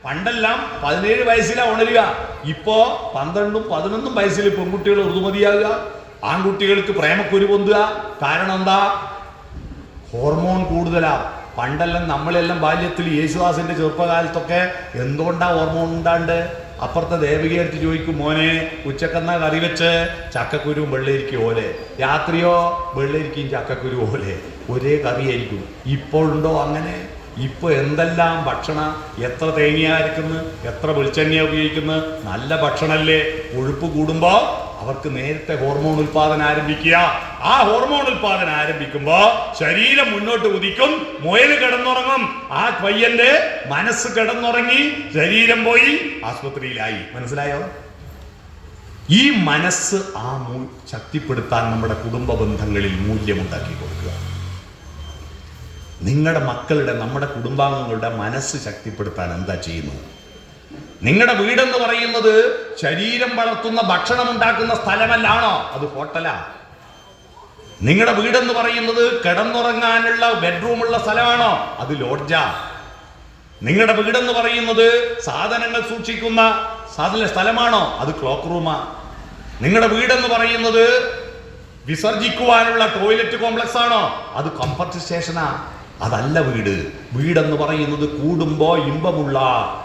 പണ്ടെല്ലാം 17 വയസ്സിലാണ് ഉണരുക. ഇപ്പോ 12, 11 വയസ്സിൽ പെൺകുട്ടികൾ ഋതുമതിയാകുക, ആൺകുട്ടികൾക്ക് പ്രേമക്കുരു പൊന്തുക. കാരണം എന്താ? ഹോർമോൺ കൂടുതലാ. പണ്ടെല്ലാം നമ്മളെല്ലാം ബാല്യത്തിൽ യേശുദാസിന്റെ ചെറുപ്പകാലത്തൊക്കെ എന്തുകൊണ്ടാ ഹോർമോൺ ഉണ്ടാണ്ട്? അപ്പുറത്തെ ദേവികയെ അടുത്ത് ചോദിക്കും, മോനെ ഉച്ചക്കെന്നാ കറി വെച്ച്? ചക്കക്കുരുവും വെള്ളരിക്കും ഓലെ. രാത്രിയോ വെള്ളരിക്കും ചക്കക്കുരു ഓലെ, ഒരേ കറിയായിരിക്കും. ഇപ്പോഴുണ്ടോ അങ്ങനെ? ഇപ്പൊ എന്തെല്ലാം ഭക്ഷണ, എത്ര തേങ്ങ അരക്കുന്നു, എത്ര വെളിച്ചെണ്ണ ഉപയോഗിക്കുന്നു. നല്ല ഭക്ഷണല്ലേ. കൊഴുപ്പ് കൂടുമ്പോ അവർക്ക് നേരത്തെ ഹോർമോൺ ഉൽപാദനം ആരംഭിക്കുക. ആ ഹോർമോൺ ഉൽപാദനം ആരംഭിക്കുമ്പോ ശരീരം മുന്നോട്ട് കുതിക്കും, മുയൽ കിടന്നുറങ്ങും. ആ പയ്യന്റെ മനസ്സ് കിടന്നുറങ്ങി, ശരീരം പോയി ആശുപത്രിയിലായി. മനസ്സിലായോ? ഈ മനസ്സ് ശക്തിപ്പെടുത്താൻ നമ്മുടെ കുടുംബ ബന്ധങ്ങളിൽ മൂല്യമുണ്ടാക്കി കൊടുക്കുക. നിങ്ങളുടെ മക്കളുടെ, നമ്മുടെ കുടുംബാംഗങ്ങളുടെ മനസ്സ് ശക്തിപ്പെടുത്താൻ എന്താ ചെയ്യുന്നത്? നിങ്ങളുടെ വീടെന്ന് പറയുന്നത് ശരീരം വളർത്തുന്ന ഭക്ഷണം ഉണ്ടാക്കുന്ന സ്ഥലമല്ലാണോ? അത് ഹോട്ടലാ. നിങ്ങളുടെ വീടെന്ന് പറയുന്നത് കിടന്നുറങ്ങാനുള്ള ബെഡ്റൂമുള്ള സ്ഥലമാണോ? അത് ലോഡ്ജാ. നിങ്ങളുടെ വീടെന്ന് പറയുന്നത് സാധനങ്ങൾ സൂക്ഷിക്കുന്ന സ്ഥലമാണോ? അത് ക്ലോക്ക് റൂമാ. നിങ്ങളുടെ വീടെന്ന് പറയുന്നത് വിസർജിക്കുവാനുള്ള ടോയ്ലറ്റ് കോംപ്ലക്സ് ആണോ? അത് കംഫർട്ട് സ്റ്റേഷനാ. അതല്ല വീട്. വീടെന്ന് പറയുന്നത് കൂടുമ്പോ ഇമ്പമുള്ള,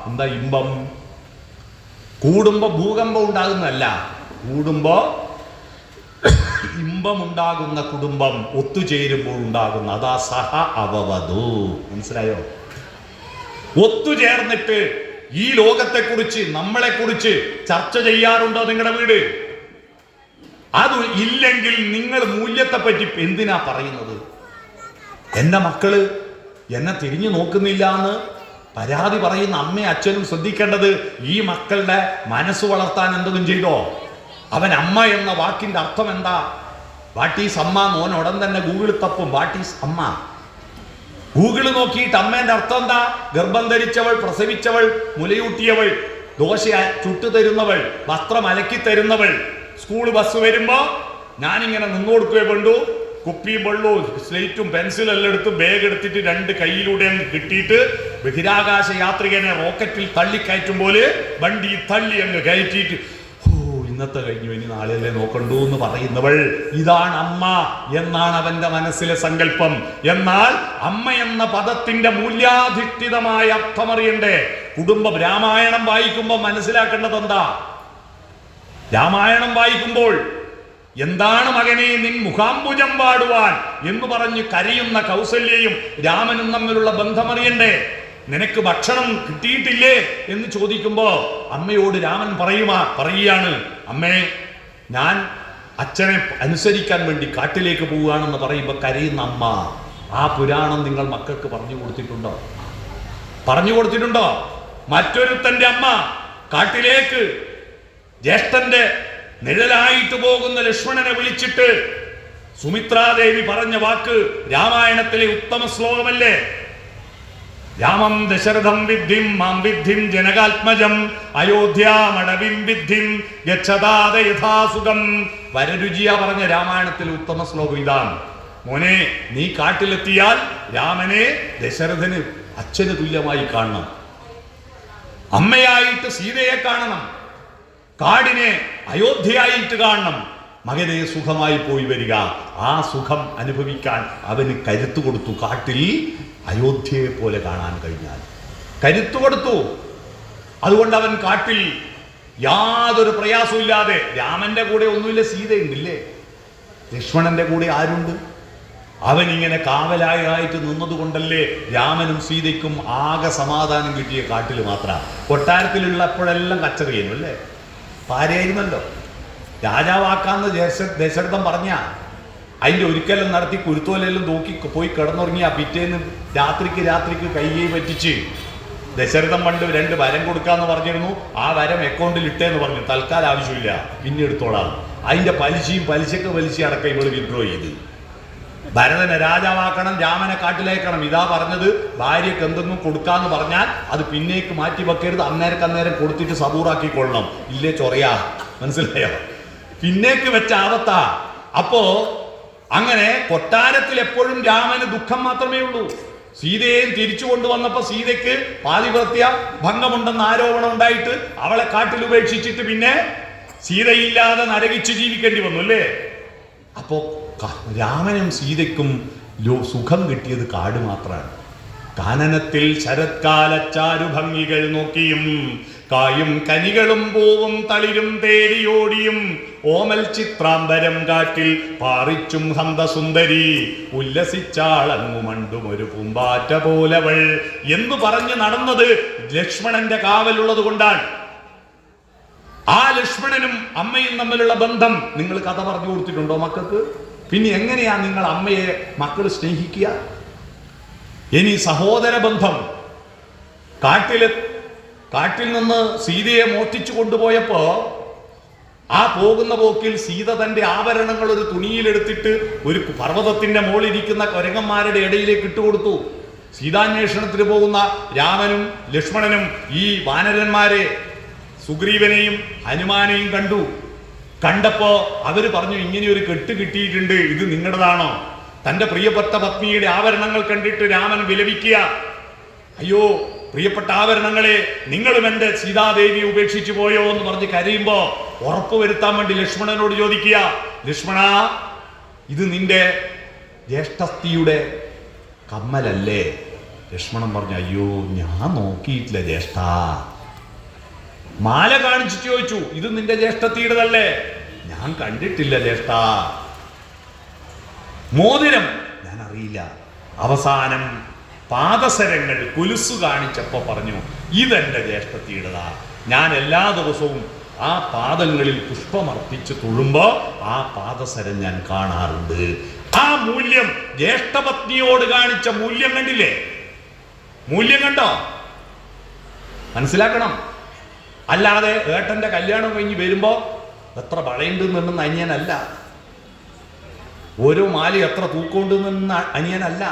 എന്താ ഇമ്പം? കൂടുമ്പോ ഭൂകമ്പം ഉണ്ടാകുന്നതല്ല, കൂടുമ്പോ ഇമ്പമുണ്ടാകുന്ന കുടുംബം, ഒത്തുചേരുമ്പോൾ ഉണ്ടാകുന്ന, അതാ സഹ അവവധു. മനസ്സിലായോ? ഒത്തുചേർന്നിട്ട് ഈ ലോകത്തെക്കുറിച്ച്, നമ്മളെക്കുറിച്ച് ചർച്ച ചെയ്യാറുണ്ടോ നിങ്ങളുടെ വീട്? അത് ഇല്ലെങ്കിൽ നിങ്ങൾ മൂല്യത്തെ പറ്റി എന്തിനാ പറയുന്നത്? എന്റെ മക്കള് എന്നെ തിരിഞ്ഞു നോക്കുന്നില്ല എന്ന് പരാതി പറയുന്ന അമ്മയും അച്ഛനും ശ്രദ്ധിക്കേണ്ടത്, ഈ മക്കളുടെ മനസ്സ് വളർത്താൻ എന്തെങ്കിലും ചെയ്തോ? അവൻ അമ്മ എന്ന വാക്കിന്റെ അർത്ഥം എന്താ? വാട്ട് ഈസ് അമ്മ? മോൻ ഉടൻ തന്നെ ഗൂഗിളിൽ തപ്പും, വാട്ട് ഈസ് അമ്മ. ഗൂഗിള് നോക്കിയിട്ട് അമ്മേന്റെ അർത്ഥം എന്താ? ഗർഭം ധരിച്ചവൾ, പ്രസവിച്ചവൾ, മുലയൂട്ടിയവൾ, ദോശ ചുട്ടു തരുന്നവൾ, വസ്ത്രം അലക്കി തരുന്നവൾ. സ്കൂൾ ബസ് വരുമ്പോ ഞാനിങ്ങനെ നിന്നു കൊടുക്കുകയെ വേണ്ടു. കുപ്പിയും വെള്ളവും സ്ലേറ്റും പെൻസിലും എല്ലാം എടുത്ത് ബാഗ് എടുത്തിട്ട് 2 കൈയിലൂടെ അങ്ങ് കിട്ടിയിട്ട് ബഹിരാകാശ യാത്രികനെ റോക്കറ്റിൽ തള്ളിക്കയറ്റും പോലെ വണ്ടി തള്ളി അങ്ങ് കയറ്റിയിട്ട്, ഇന്നത്തെ കഴിഞ്ഞു, ഇനി നാളെയല്ലേ നോക്കണ്ടു എന്ന് പറയുന്നവൾ. ഇതാണ് അമ്മ എന്നാണ് അവന്റെ മനസ്സിലെ സങ്കല്പം. എന്നാൽ അമ്മ എന്ന പദത്തിന്റെ മൂല്യാധിഷ്ഠിതമായ അർത്ഥമറിയണ്ടേ? കുടുംബം. രാമായണം വായിക്കുമ്പോൾ മനസ്സിലാക്കേണ്ടത് എന്താ? രാമായണം വായിക്കുമ്പോൾ എന്താണ് മകനെ നിൻ മുഖാംബുജം പാടുവാൻ എന്ന് പറഞ്ഞ് കരയുന്ന കൗസല്യയും രാമനും തമ്മിലുള്ള ബന്ധമറിയണ്ടേ? നിനക്ക് ഭക്ഷണം കിട്ടിയിട്ടില്ലേ എന്ന് ചോദിക്കുമ്പോ അമ്മയോട് രാമൻ പറയുകയാണ്, അമ്മേ ഞാൻ അച്ഛനെ അനുസരിക്കാൻ വേണ്ടി കാട്ടിലേക്ക് പോവുകയാണെന്ന് പറയുമ്പോ കരയുന്ന അമ്മ. ആ പുരാണം നിങ്ങൾ മക്കൾക്ക് പറഞ്ഞു കൊടുത്തിട്ടുണ്ടോ? മറ്റൊരുത്തന്റെ അമ്മ കാട്ടിലേക്ക് ജ്യേഷ്ഠന്റെ നിഴലായിട്ട് പോകുന്ന ലക്ഷ്മണനെ വിളിച്ചിട്ട് സുമിത്രാദേവി പറഞ്ഞ വാക്ക് രാമായണത്തിലെ ഉത്തമ ശ്ലോകമല്ലേ? രാമം ദശരഥം വിദ്ധിം മാം വിദ്ധിം ജനകാത്മജം അയോധ്യാമടവിം വിദ്ധിം ഗച്ഛതാദ യഥാസുഖം. വരരുചിയ പറഞ്ഞ രാമായണത്തിലെ ഉത്തമ ശ്ലോകം ഇതാണ്. മോനെ, നീ കാട്ടിലെത്തിയാൽ രാമനെ ദശരഥന് അച്ഛന് തുല്യമായി കാണണം, അമ്മയായിട്ട് സീതയെ കാണണം, കാടിനെ അയോധ്യയായിട്ട് കാണണം. മകനെ സുഖമായി പോയി വരിക. ആ സുഖം അനുഭവിക്കാൻ അവന് കരുത്തു കൊടുത്തു. കാട്ടിൽ അയോധ്യയെ പോലെ കാണാൻ കഴിഞ്ഞാൽ കരുത്തു കൊടുത്തു. അതുകൊണ്ട് അവൻ കാട്ടിൽ യാതൊരു പ്രയാസമില്ലാതെ, രാമന്റെ കൂടെ ഒന്നുമില്ല, സീതയുണ്ടില്ലേ, ലക്ഷ്മണന്റെ കൂടെ ആരുണ്ട്? അവനിങ്ങനെ കാവലായിട്ട് നിന്നതുകൊണ്ടല്ലേ രാമനും സീതയ്ക്കും ആകെ സമാധാനം കിട്ടിയ കാട്ടിൽ മാത്രം. കൊട്ടാരത്തിലുള്ളപ്പോഴെല്ലാം കച്ചറിയേനും അല്ലേ, ഭാര്യയായിരുന്നല്ലോ. രാജാവാക്കാന്ന് ദശരഥം പറഞ്ഞ അതിൻ്റെ ഒരിക്കലും നടത്തി കുരുത്തോലെല്ലാം നോക്കി പോയി കിടന്നുറങ്ങിയ പിറ്റേന്ന് രാത്രിക്ക് കൈകൈ പറ്റിച്ച് ദശരഥം പണ്ട് 2 വരം കൊടുക്കാന്ന് പറഞ്ഞിരുന്നു. ആ വരം അക്കൗണ്ടിൽ ഇട്ടേന്ന് പറഞ്ഞു, തൽക്കാലം ആവശ്യമില്ല, പിന്നെ എടുത്തോളാം. അതിൻ്റെ പലിശക്ക് പലിശ അടക്കം ഇവള് വിഡ്രോ ചെയ്ത്. ഭരതനെ രാജാവാക്കണം, രാമനെ കാട്ടിലേക്കണം. ഇതാ പറഞ്ഞത്, ഭാര്യക്ക് എന്തെങ്കിലും കൊടുക്കാന്ന് പറഞ്ഞാൽ അത് പിന്നേക്ക് മാറ്റി വെക്കരുത്, അന്നേരം കൊടുത്തിട്ട് സബൂറാക്കിക്കൊള്ളണം, ഇല്ലേ ചൊറയാ. മനസ്സിലായോ? പിന്നേക്ക് വെച്ച ആവത്താ. അപ്പോ അങ്ങനെ കൊട്ടാരത്തിൽ എപ്പോഴും രാമന് ദുഃഖം മാത്രമേ ഉള്ളൂ. സീതയെ തിരിച്ചു കൊണ്ടുവന്നപ്പോ സീതയ്ക്ക് പാതിവ്രത്യ ഭംഗമുണ്ടെന്ന് ആരോപണം ഉണ്ടായിട്ട് അവളെ കാട്ടിൽ ഉപേക്ഷിച്ചിട്ട് പിന്നെ സീതയില്ലാതെ നരകിച്ച് ജീവിക്കേണ്ടി വന്നു അല്ലേ? അപ്പോ രാമനും സീതയ്ക്കും സുഖം കിട്ടിയത് കാട് മാത്രമാണ്. കാനനത്തിൽ ശരത്കാലച്ചാരു ഭംഗികൾ നോക്കിയും കായും കനികളും പൂവും തളിരും തേടിയോടിയും ഓമൽ ചിത്രാംബരം കാറ്റിൽ പാറിച്ചും ഹന്തസുന്ദരി ഉല്ലസിച്ചാളങ്ങുമണ്ടും ഒരു പൂമ്പാറ്റ പോലവൾ എന്ന് പറഞ്ഞു നടന്നത് ലക്ഷ്മണന്റെ കാവലുള്ളത് കൊണ്ടാണ്. ആ ലക്ഷ്മണനും അമ്മയും തമ്മിലുള്ള ബന്ധം നിങ്ങൾ കഥ പറഞ്ഞു കൊടുത്തിട്ടുണ്ടോ മക്കൾക്ക്? പിന്നെ എങ്ങനെയാ നിങ്ങൾ അമ്മയെ മക്കൾ സ്നേഹിക്കുക? ഇനി സഹോദര ബന്ധം. കാട്ടിൽ നിന്ന് സീതയെ മോഷ്ടിച്ചു കൊണ്ടുപോയപ്പോ ആ പോകുന്ന പോക്കിൽ സീത തന്റെ ആഭരണങ്ങൾ ഒരു തുണിയിലെടുത്തിട്ട് ഒരു പർവ്വതത്തിന്റെ മുകളിലിരിക്കുന്ന കുരങ്ങന്മാരുടെ ഇടയിലേക്ക് ഇട്ടുകൊടുത്തു. സീതാന്വേഷണത്തിന് പോകുന്ന രാമനും ലക്ഷ്മണനും ഈ വാനരന്മാരെ സുഗ്രീവനെയും ഹനുമാനെയും കണ്ടപ്പോ അവര് പറഞ്ഞു, ഇങ്ങനെ ഒരു കെട്ട് കിട്ടിയിട്ടുണ്ട്, ഇത് നിങ്ങളുടേതാണോ? തന്റെ പ്രിയപ്പെട്ട പത്നിയുടെ ആഭരണങ്ങൾ കണ്ടിട്ട് രാമൻ വിലപിക്കുക, അയ്യോ പ്രിയപ്പെട്ട ആഭരണങ്ങളെ, നിങ്ങളും എന്റെ സീതാദേവി ഉപേക്ഷിച്ചു പോയോ എന്ന് പറഞ്ഞ് കരയുമ്പോ ഉറപ്പുവരുത്താൻ വേണ്ടി ലക്ഷ്മണനോട് ചോദിക്കുക, ലക്ഷ്മണ ഇത് നിന്റെ ജ്യേഷ്ഠത്തിയുടെ കമ്മലല്ലേ? ലക്ഷ്മണൻ പറഞ്ഞു, അയ്യോ ഞാൻ നോക്കിയിട്ടില്ല ജ്യേഷ്ഠ. മാല കാണിച്ചിട്ട് ചോദിച്ചു, ഇത് നിന്റെ ജ്യേഷ്ഠത്തിയുടേതല്ലേ? ഞാൻ കണ്ടിട്ടില്ല ജ്യേഷ്ഠ. മോതിരം ഞാൻ അറിയില്ല. അവസാനം പാദസരങ്ങൾ കുലുസു കാണിച്ചപ്പോ പറഞ്ഞു, ഇതെന്റെ ജ്യേഷ്ഠത്തിയുടേതാ. ഞാൻ എല്ലാ ദിവസവും ആ പാദങ്ങളിൽ പുഷ്പമർപ്പിച്ച് തൊഴുമ്പോ ആ പാദസരം ഞാൻ കാണാറുണ്ട്. ആ മൂല്യം, ജ്യേഷ്ഠപത്നിയോട് കാണിച്ച മൂല്യം കണ്ടില്ലേ? മൂല്യം കണ്ടോ? മനസ്സിലാക്കണം. അല്ലാതെ ഏട്ടന്റെ കല്യാണം കഴിഞ്ഞ് വരുമ്പോ എത്ര വളയുണ്ട് നിന്ന അനിയനല്ല, ഓരോ മാല എത്ര തൂക്കൊണ്ട് നിന്ന അനിയനല്ല.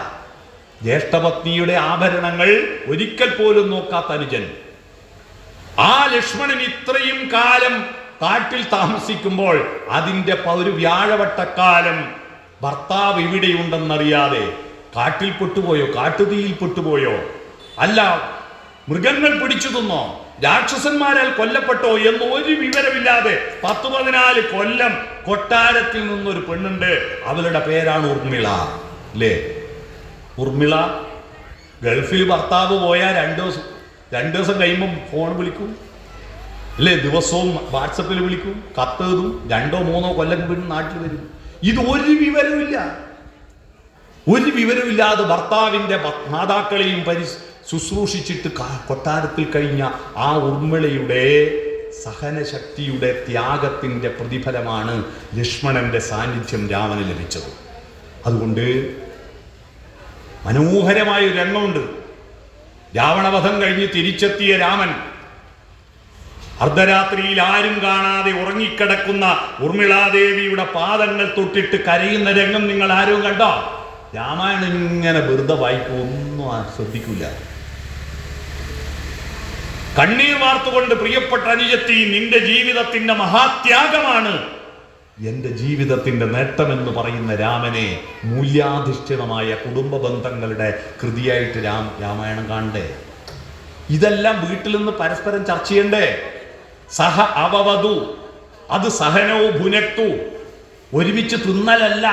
ജ്യേഷ്ഠപത്നിയുടെ ആഭരണങ്ങൾ ഒരിക്കൽ പോലും നോക്കാത്ത അനുജൻ. ആ ലക്ഷ്മണൻ ഇത്രയും കാലം കാട്ടിൽ താമസിക്കുമ്പോൾ അതിന്റെ ഒരു വ്യാഴവട്ടക്കാലം ഭർത്താവ് ഇവിടെയുണ്ടെന്നറിയാതെ കാട്ടിൽ പെട്ടുപോയോ? കാട്ടുതീയിൽ പെട്ടുപോയോ? അല്ല മൃഗങ്ങൾ പിടിച്ചു തിന്നോ? രാക്ഷസന്മാരാൽ കൊല്ലപ്പെട്ടോ എന്ന് ഒരു വിവരമില്ലാതെ 10-14 കൊല്ലം കൊട്ടാരത്തിൽ നിന്നൊരു പെണ്ണുണ്ട്. അവളുടെ പേരാണ് ഉർമിള. അല്ലേ? ഉർമിള ഗൾഫിൽ ഭർത്താവ് പോയാൽ 2 ദിവസം കഴിയുമ്പം ഫോൺ വിളിക്കും അല്ലേ? ദിവസവും വാട്സപ്പിൽ വിളിക്കും, കത്തെഴുതും. 2-3 കൊല്ലം പിന്നെ നാട്ടിൽ വരും. ഇത് ഒരു വിവരമില്ലാതെ ഭർത്താവിന്റെ മാതാക്കളെയും ശുശ്രൂഷിച്ചിട്ട് കൊട്ടാരത്തിൽ കഴിഞ്ഞ ആ ഉർമിളയുടെ സഹനശക്തിയുടെ ത്യാഗത്തിന്റെ പ്രതിഫലമാണ് ലക്ഷ്മണന്റെ സാന്നിധ്യം രാമന് ലഭിച്ചത്. അതുകൊണ്ട് മനോഹരമായ ഒരു രംഗമുണ്ട്. രാവണവധം കഴിഞ്ഞ് തിരിച്ചെത്തിയ രാമൻ അർദ്ധരാത്രിയിൽ ആരും കാണാതെ ഉറങ്ങിക്കിടക്കുന്ന ഉർമിളാദേവിയുടെ പാദങ്ങൾ തൊട്ടിട്ട് കരയുന്ന രംഗം നിങ്ങൾ ആരും കണ്ടോ? രാമായണം ഇങ്ങനെ വെറുതെ വായിക്കും, ഒന്നും ശ്രദ്ധിക്കില്ല. കണ്ണീർ വാർത്തുകൊണ്ട്, പ്രിയപ്പെട്ട അനുജത്തി, നിന്റെ ജീവിതത്തിന്റെ മഹാത്യാഗമാണ് എന്റെ ജീവിതത്തിന്റെ നേട്ടമെന്ന് പറയുന്ന രാമനെ മൂല്യാധിഷ്ഠിതമായ കുടുംബ ബന്ധങ്ങളുടെ കൃതിയായിട്ട് രാമായണം കാണണ്ടേ? ഇതെല്ലാം വീട്ടിൽ നിന്ന് പരസ്പരം ചർച്ച ചെയ്യണ്ടേ? സഹ അവവധു, അത് സഹനോ ഭുനക്തു, ഒരുമിച്ച് തിന്നലല്ല,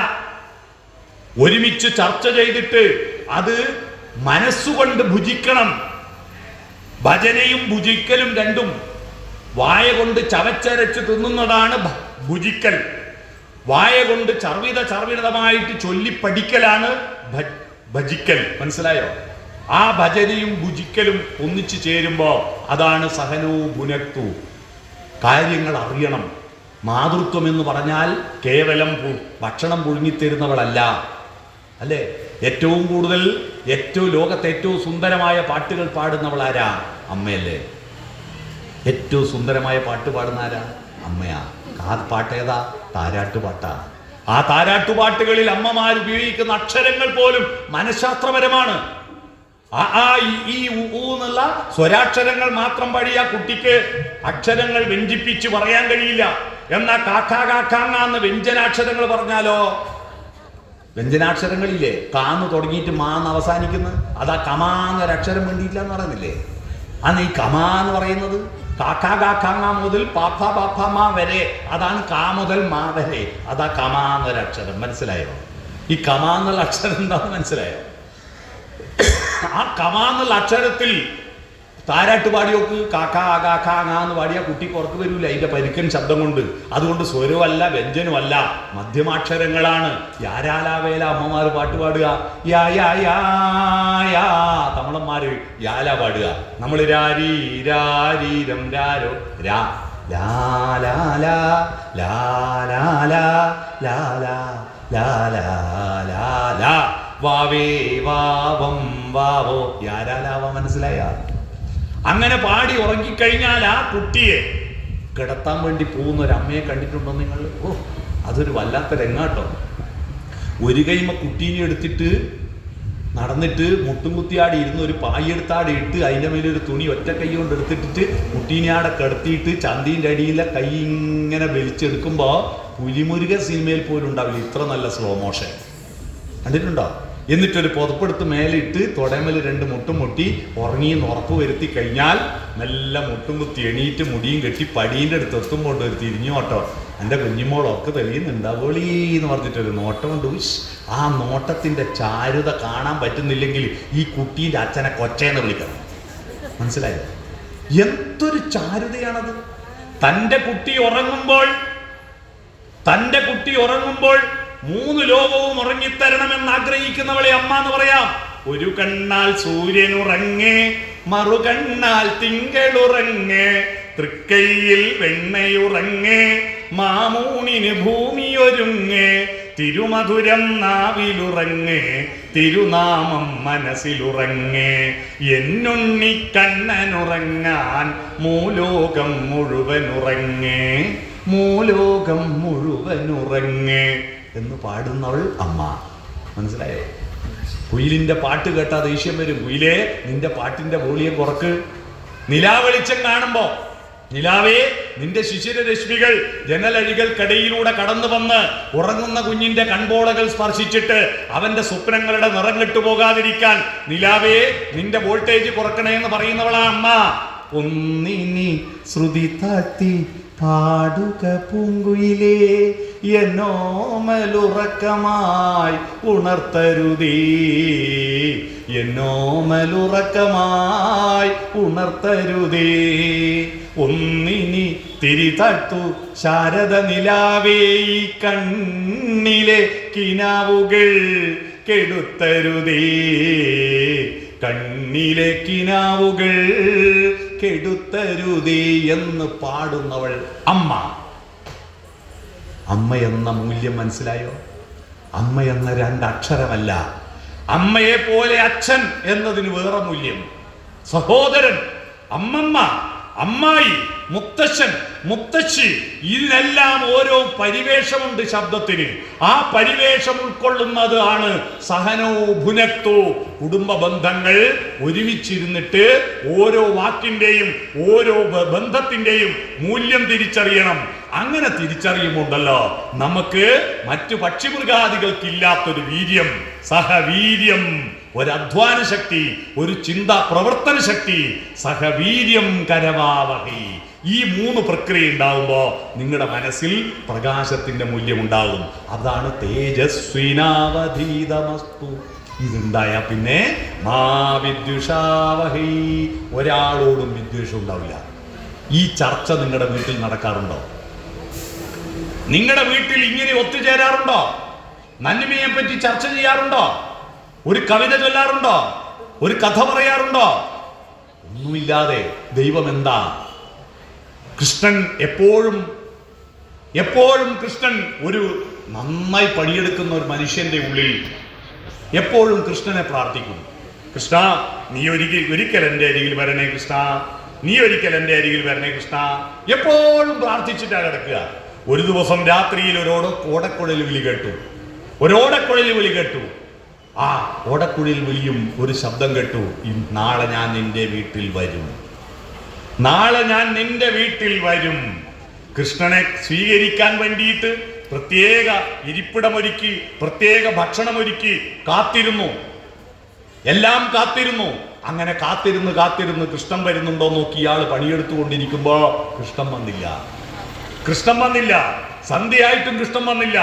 ഒരുമിച്ച് ചർച്ച ചെയ്തിട്ട് അത് മനസ്സുകൊണ്ട് ഭുജിക്കണം. ഭജനയും ഭുജിക്കലും രണ്ടും. വായ കൊണ്ട് ചവച്ചരച്ച് തിന്നുന്നതാണ് ഭുജിക്കൽ. വായ കൊണ്ട് ചർവിതമായിട്ട് ചൊല്ലിപ്പടിക്കലാണ് ഭജിക്കൽ. മനസ്സിലായോ? ആ ഭജനയും ഭുജിക്കലും ഒന്നിച്ചു ചേരുമ്പോ അതാണ് സഹനോ ഭുനക്തു. കാര്യങ്ങൾ അറിയണം. മാതൃത്വം എന്ന് പറഞ്ഞാൽ കേവലം ഭക്ഷണം പുഴുങ്ങിത്തരുന്നവളല്ല, അല്ലേ? ഏറ്റവും കൂടുതൽ ലോകത്തെ ഏറ്റവും സുന്ദരമായ പാട്ടുകൾ പാടുന്നവൾ ആരാ? അമ്മയല്ലേ? ഏറ്റവും സുന്ദരമായ പാട്ട് പാടുന്ന ആരാ? അമ്മയാ. ആ പാട്ടേതാ? താരാട്ടുപാട്ടാ. ആ താരാട്ടുപാട്ടുകളിൽ അമ്മമാർ ഉപയോഗിക്കുന്ന അക്ഷരങ്ങൾ പോലും മനഃശാസ്ത്രപരമാണ്. ഈ എന്നുള്ള സ്വരാക്ഷരങ്ങൾ മാത്രം പാടിയ കുട്ടിക്ക് അക്ഷരങ്ങൾ വ്യഞ്ജിപ്പിച്ച് പറയാൻ കഴിയില്ല. എന്നാൽ കാക്കാ കാക്കാങ്ങ എന്ന് വ്യഞ്ജനാക്ഷരങ്ങൾ പറഞ്ഞാലോ വ്യഞ്ജനാക്ഷരങ്ങളില്ലേ, കാന്ന് തുടങ്ങിയിട്ട് മാന്ന് അവസാനിക്കുന്നത്, അതാ കമാന്നൊരക്ഷരം വേണ്ടിയില്ല എന്ന് പറയുന്നില്ലേ? അന്ന് ഈ കമാ എന്ന് പറയുന്നത് കാക്കാ കാക്കാങ്ങ മുതൽ പാപ്പ പാപ്പ മാ വരെ, അതാണ് കാ മുതൽ മാ വരെ, അതാ കമാന്നൊരക്ഷരം. മനസ്സിലായോ? ഈ കമാന്നുള്ള അക്ഷരം എന്താണെന്ന് മനസ്സിലായോ? ആ കമാന്നുള്ള അക്ഷരത്തിൽ താരാട്ട് പാടിയോക്ക് കാക്കാ കാക്കാ എന്ന് പാടിയാൽ കുട്ടിക്ക് ഉറക്ക് വരൂല, അതിന്റെ പരിക്കൻ ശബ്ദം കൊണ്ട്. അതുകൊണ്ട് സ്വരമല്ല വ്യഞ്ജനമല്ല, മധ്യമാക്ഷരങ്ങളാണ്. യാരാലാവേല അമ്മമാർ പാട്ട് പാടുക, യാ യാ യാ യാ, തമിഴന്മാര് യാല പാടുക. നമ്മൾ രാരീ രാരീരം രാരോ രാ ലാ ലാ ലാ ലാ ലാ ലാ ലാ ലാ ലാ ലാ ലാ ലാ വാവേ വാവം വാവോ യാരാലാവ. മനസ്സിലായ? അങ്ങനെ പാടി ഉറങ്ങിക്കഴിഞ്ഞാൽ ആ കുട്ടിയെ കിടത്താൻ വേണ്ടി പോകുന്ന ഒരു അമ്മയെ കണ്ടിട്ടുണ്ടോ നിങ്ങൾ? ഓ, അതൊരു വല്ലാത്ത രംഗാട്ടോ. ഒരു കൈമ കുട്ടീനെ എടുത്തിട്ട് നടന്നിട്ട് മുട്ടും കുത്തിയാടി ഇരുന്ന് ഒരു പായെടുത്താടി ഇട്ട് അതിൻ്റെ മേലെ ഒരു തുണി ഒറ്റ കൈ കൊണ്ട് എടുത്തിട്ടിട്ട് കുട്ടീനെ ആടെ കിടത്തിയിട്ട് ചന്തീൻ്റെ അടിയിലെ കൈ ഇങ്ങനെ വലിച്ചെടുക്കുമ്പോൾ പുലിമുരുക സിനിമയിൽ പോലും ഉണ്ടാവില്ല ഇത്ര നല്ല സ്ലോ മോഷൻ. കണ്ടിട്ടുണ്ടോ? എന്നിട്ടൊരു പുതപ്പെടുത്ത് മേലിട്ട് തുടമേൽ രണ്ട് മുട്ടും മുട്ടി ഉറങ്ങിയെന്ന് ഉറപ്പ് വരുത്തി കഴിഞ്ഞാൽ നല്ല മുട്ടും കുത്തി എണീറ്റ് മുടിയും കെട്ടി പടീൻ്റെ അടുത്ത് എത്തുമ്പോൾ ഒരു തിരിഞ്ഞോട്ടോ, എൻ്റെ കുഞ്ഞുമോളൊക്കെ തെളിയുന്നുണ്ടാവോളീ എന്ന് പറഞ്ഞിട്ടൊരു നോട്ടമുണ്ട്. ആ നോട്ടത്തിൻ്റെ ചാരുത കാണാൻ പറ്റുന്നില്ലെങ്കിൽ ഈ കുട്ടീൻ്റെ അച്ഛനെ കൊച്ചേന്ന് വിളിക്കണം. മനസ്സിലായോ? എന്തൊരു ചാരുതയാണത്. തൻ്റെ കുട്ടി ഉറങ്ങുമ്പോൾ മൂന്ന് ലോകവും ഉറങ്ങിത്തരണമെന്ന് ആഗ്രഹിക്കുന്നവളെ അമ്മ എന്ന് പറയാം. ഒരു കണ്ണാൽ സൂര്യനുറങ്ങേ, മറുകണ്ണാൽ തിങ്കളുറങ്ങേ, തൃക്കൈയിൽ വെണ്ണയുറങ്ങേ, മാമൂണിന് ഭൂമിയൊരുങ്ങേ, തിരുമധുരം നാവിലുറങ്ങേ, തിരുനാമം മനസ്സിലുറങ്ങേ, എന്നുണ്ണി കണ്ണനുറങ്ങാൻ മൂലോകം മുഴുവനുറങ്ങേ, മൂലോകം മുഴുവനുറങ്ങേ എന്ന് പാടുന്നവൾ അമ്മ. മനസ്സിലായോ? കുയിലിന്റെ പാട്ട് കേട്ടാ ദേഷ്യം വരും. കുയിലേ, നിന്റെ പാട്ടിന്റെ വോളിയം കുറക്ക്. നിലാവെളിച്ചം കാണുമ്പോ, നിലാവേ, നിന്റെ ശിശിരരശ്മികൾ ജനലഴികൾക്കിടയിലൂടെ കടന്നു വന്ന് ഉറങ്ങുന്ന കുഞ്ഞിന്റെ കൺപോളകൾ സ്പർശിച്ചിട്ട് അവന്റെ സ്വപ്നങ്ങളുടെ നിറം കെട്ടുപോകാതിരിക്കാൻ നിലാവേ നിന്റെ വോൾട്ടേജ് കുറക്കണേ എന്ന് പറയുന്നവളാ അമ്മ. ഒന്നിനി ശ്രുതി താത്തി പാടുക പൂങ്കുയിലേ, എന്നോമലുറക്കമായി ഉണർത്തരുതേ, എന്നോമലുറക്കമായി ഉണർത്തരുതേ. ഒന്നിനി തിരിതട്ടു ശാരദ നിലാവേ, ഈ കണ്ണിലെ കിനാവുകൾ കെടുത്തരുതേ, കണ്ണിലെ കിനാവുകൾ കെടുത്തരുതേ എന്ന് പാടുന്നവൾ അമ്മ. അമ്മ എന്ന മൂല്യം മനസ്സിലായോ? അമ്മ എന്ന രണ്ടക്ഷരമല്ല, അമ്മയെ പോലെ അച്ഛൻ എന്നതിന് വേറെ മൂല്യം. സഹോദരൻ, അമ്മമ്മ, അമ്മായി, മുത്തശ്ശൻ, മുത്തശ്ശി, ഇതിനെല്ലാം ഓരോ പരിവേഷമുണ്ട് ശബ്ദത്തിന്. ആ പരിവേഷം ഉൾക്കൊള്ളുന്നത് ആണ് സഹനോ ഭുനക്തോ. കുടുംബ ബന്ധങ്ങൾ ഒരുമിച്ചിരുന്നിട്ട് ഓരോ വാക്കിന്റെയും ഓരോ ബന്ധത്തിന്റെയും മൂല്യം തിരിച്ചറിയണം. അങ്ങനെ തിരിച്ചറിയുമ്പോണ്ടല്ലോ നമുക്ക് മറ്റു പക്ഷിമൃഗാദികൾക്കില്ലാത്തൊരു വീര്യം, സഹവീര്യം, ഒരു അധ്വാന ശക്തി, ഒരു ചിന്താ പ്രവർത്തന ശക്തി. സഹവീര്യം കരവാവഹി. ഈ മൂന്ന് പ്രക്രിയ ഉണ്ടാവുമ്പോ നിങ്ങളുടെ മനസ്സിൽ പ്രകാശത്തിന്റെ മൂല്യം ഉണ്ടാകും. അതാണ് തേജസ്വിനാവധീതമസ്തു. ഇതുണ്ടായ പിന്നെ മാ വിദ്യുഷാവഹി, ഒരാളോടും വിദ്വേഷം ഉണ്ടാവില്ല. ഈ ചർച്ച നിങ്ങളുടെ വീട്ടിൽ നടക്കാറുണ്ടോ? നിങ്ങളുടെ വീട്ടിൽ ഇങ്ങനെ ഒത്തുചേരാറുണ്ടോ? നന്മയെ പറ്റി ചർച്ച ചെയ്യാറുണ്ടോ? ഒരു കവിത ചൊല്ലാറുണ്ടോ? ഒരു കഥ പറയാറുണ്ടോ? ഒന്നുമില്ലാതെ ദൈവം എന്താ? കൃഷ്ണൻ എപ്പോഴും കൃഷ്ണൻ ഒരു നന്നായി പണിയെടുക്കുന്ന ഒരു മനുഷ്യന്റെ ഉള്ളിൽ എപ്പോഴും കൃഷ്ണനെ പ്രാർത്ഥിക്കും. കൃഷ്ണ, നീ ഒരിക്കൽ എൻ്റെ അരികിൽ വരണേ കൃഷ്ണ, നീ ഒരിക്കൽ എൻ്റെ അരികിൽ വരണേ കൃഷ്ണ. എപ്പോഴും പ്രാർത്ഥിച്ചിട്ടാ കിടക്കുക. ഒരു ദിവസം രാത്രിയിൽ ഓടക്കുഴൽ വിളി കേട്ടു. ആ ഓടക്കുഴൽ വിളിയും ഒരു ശബ്ദം കേട്ടു. നാളെ ഞാൻ നിന്റെ വീട്ടിൽ വരും. കൃഷ്ണനെ സ്വീകരിക്കാൻ വേണ്ടിയിട്ട് പ്രത്യേക ഇരിപ്പിടമൊരുക്കി, പ്രത്യേക ഭക്ഷണമൊരുക്കി കാത്തിരുന്നു. എല്ലാം കാത്തിരുന്നു. അങ്ങനെ കാത്തിരുന്ന് കൃഷ്ണൻ വരുന്നുണ്ടോ നോക്കി ഇയാൾ പണിയെടുത്തുകൊണ്ടിരിക്കുമ്പോ കൃഷ്ണൻ വന്നില്ല. സന്ധ്യയായിട്ടും കൃഷ്ണൻ വന്നില്ല.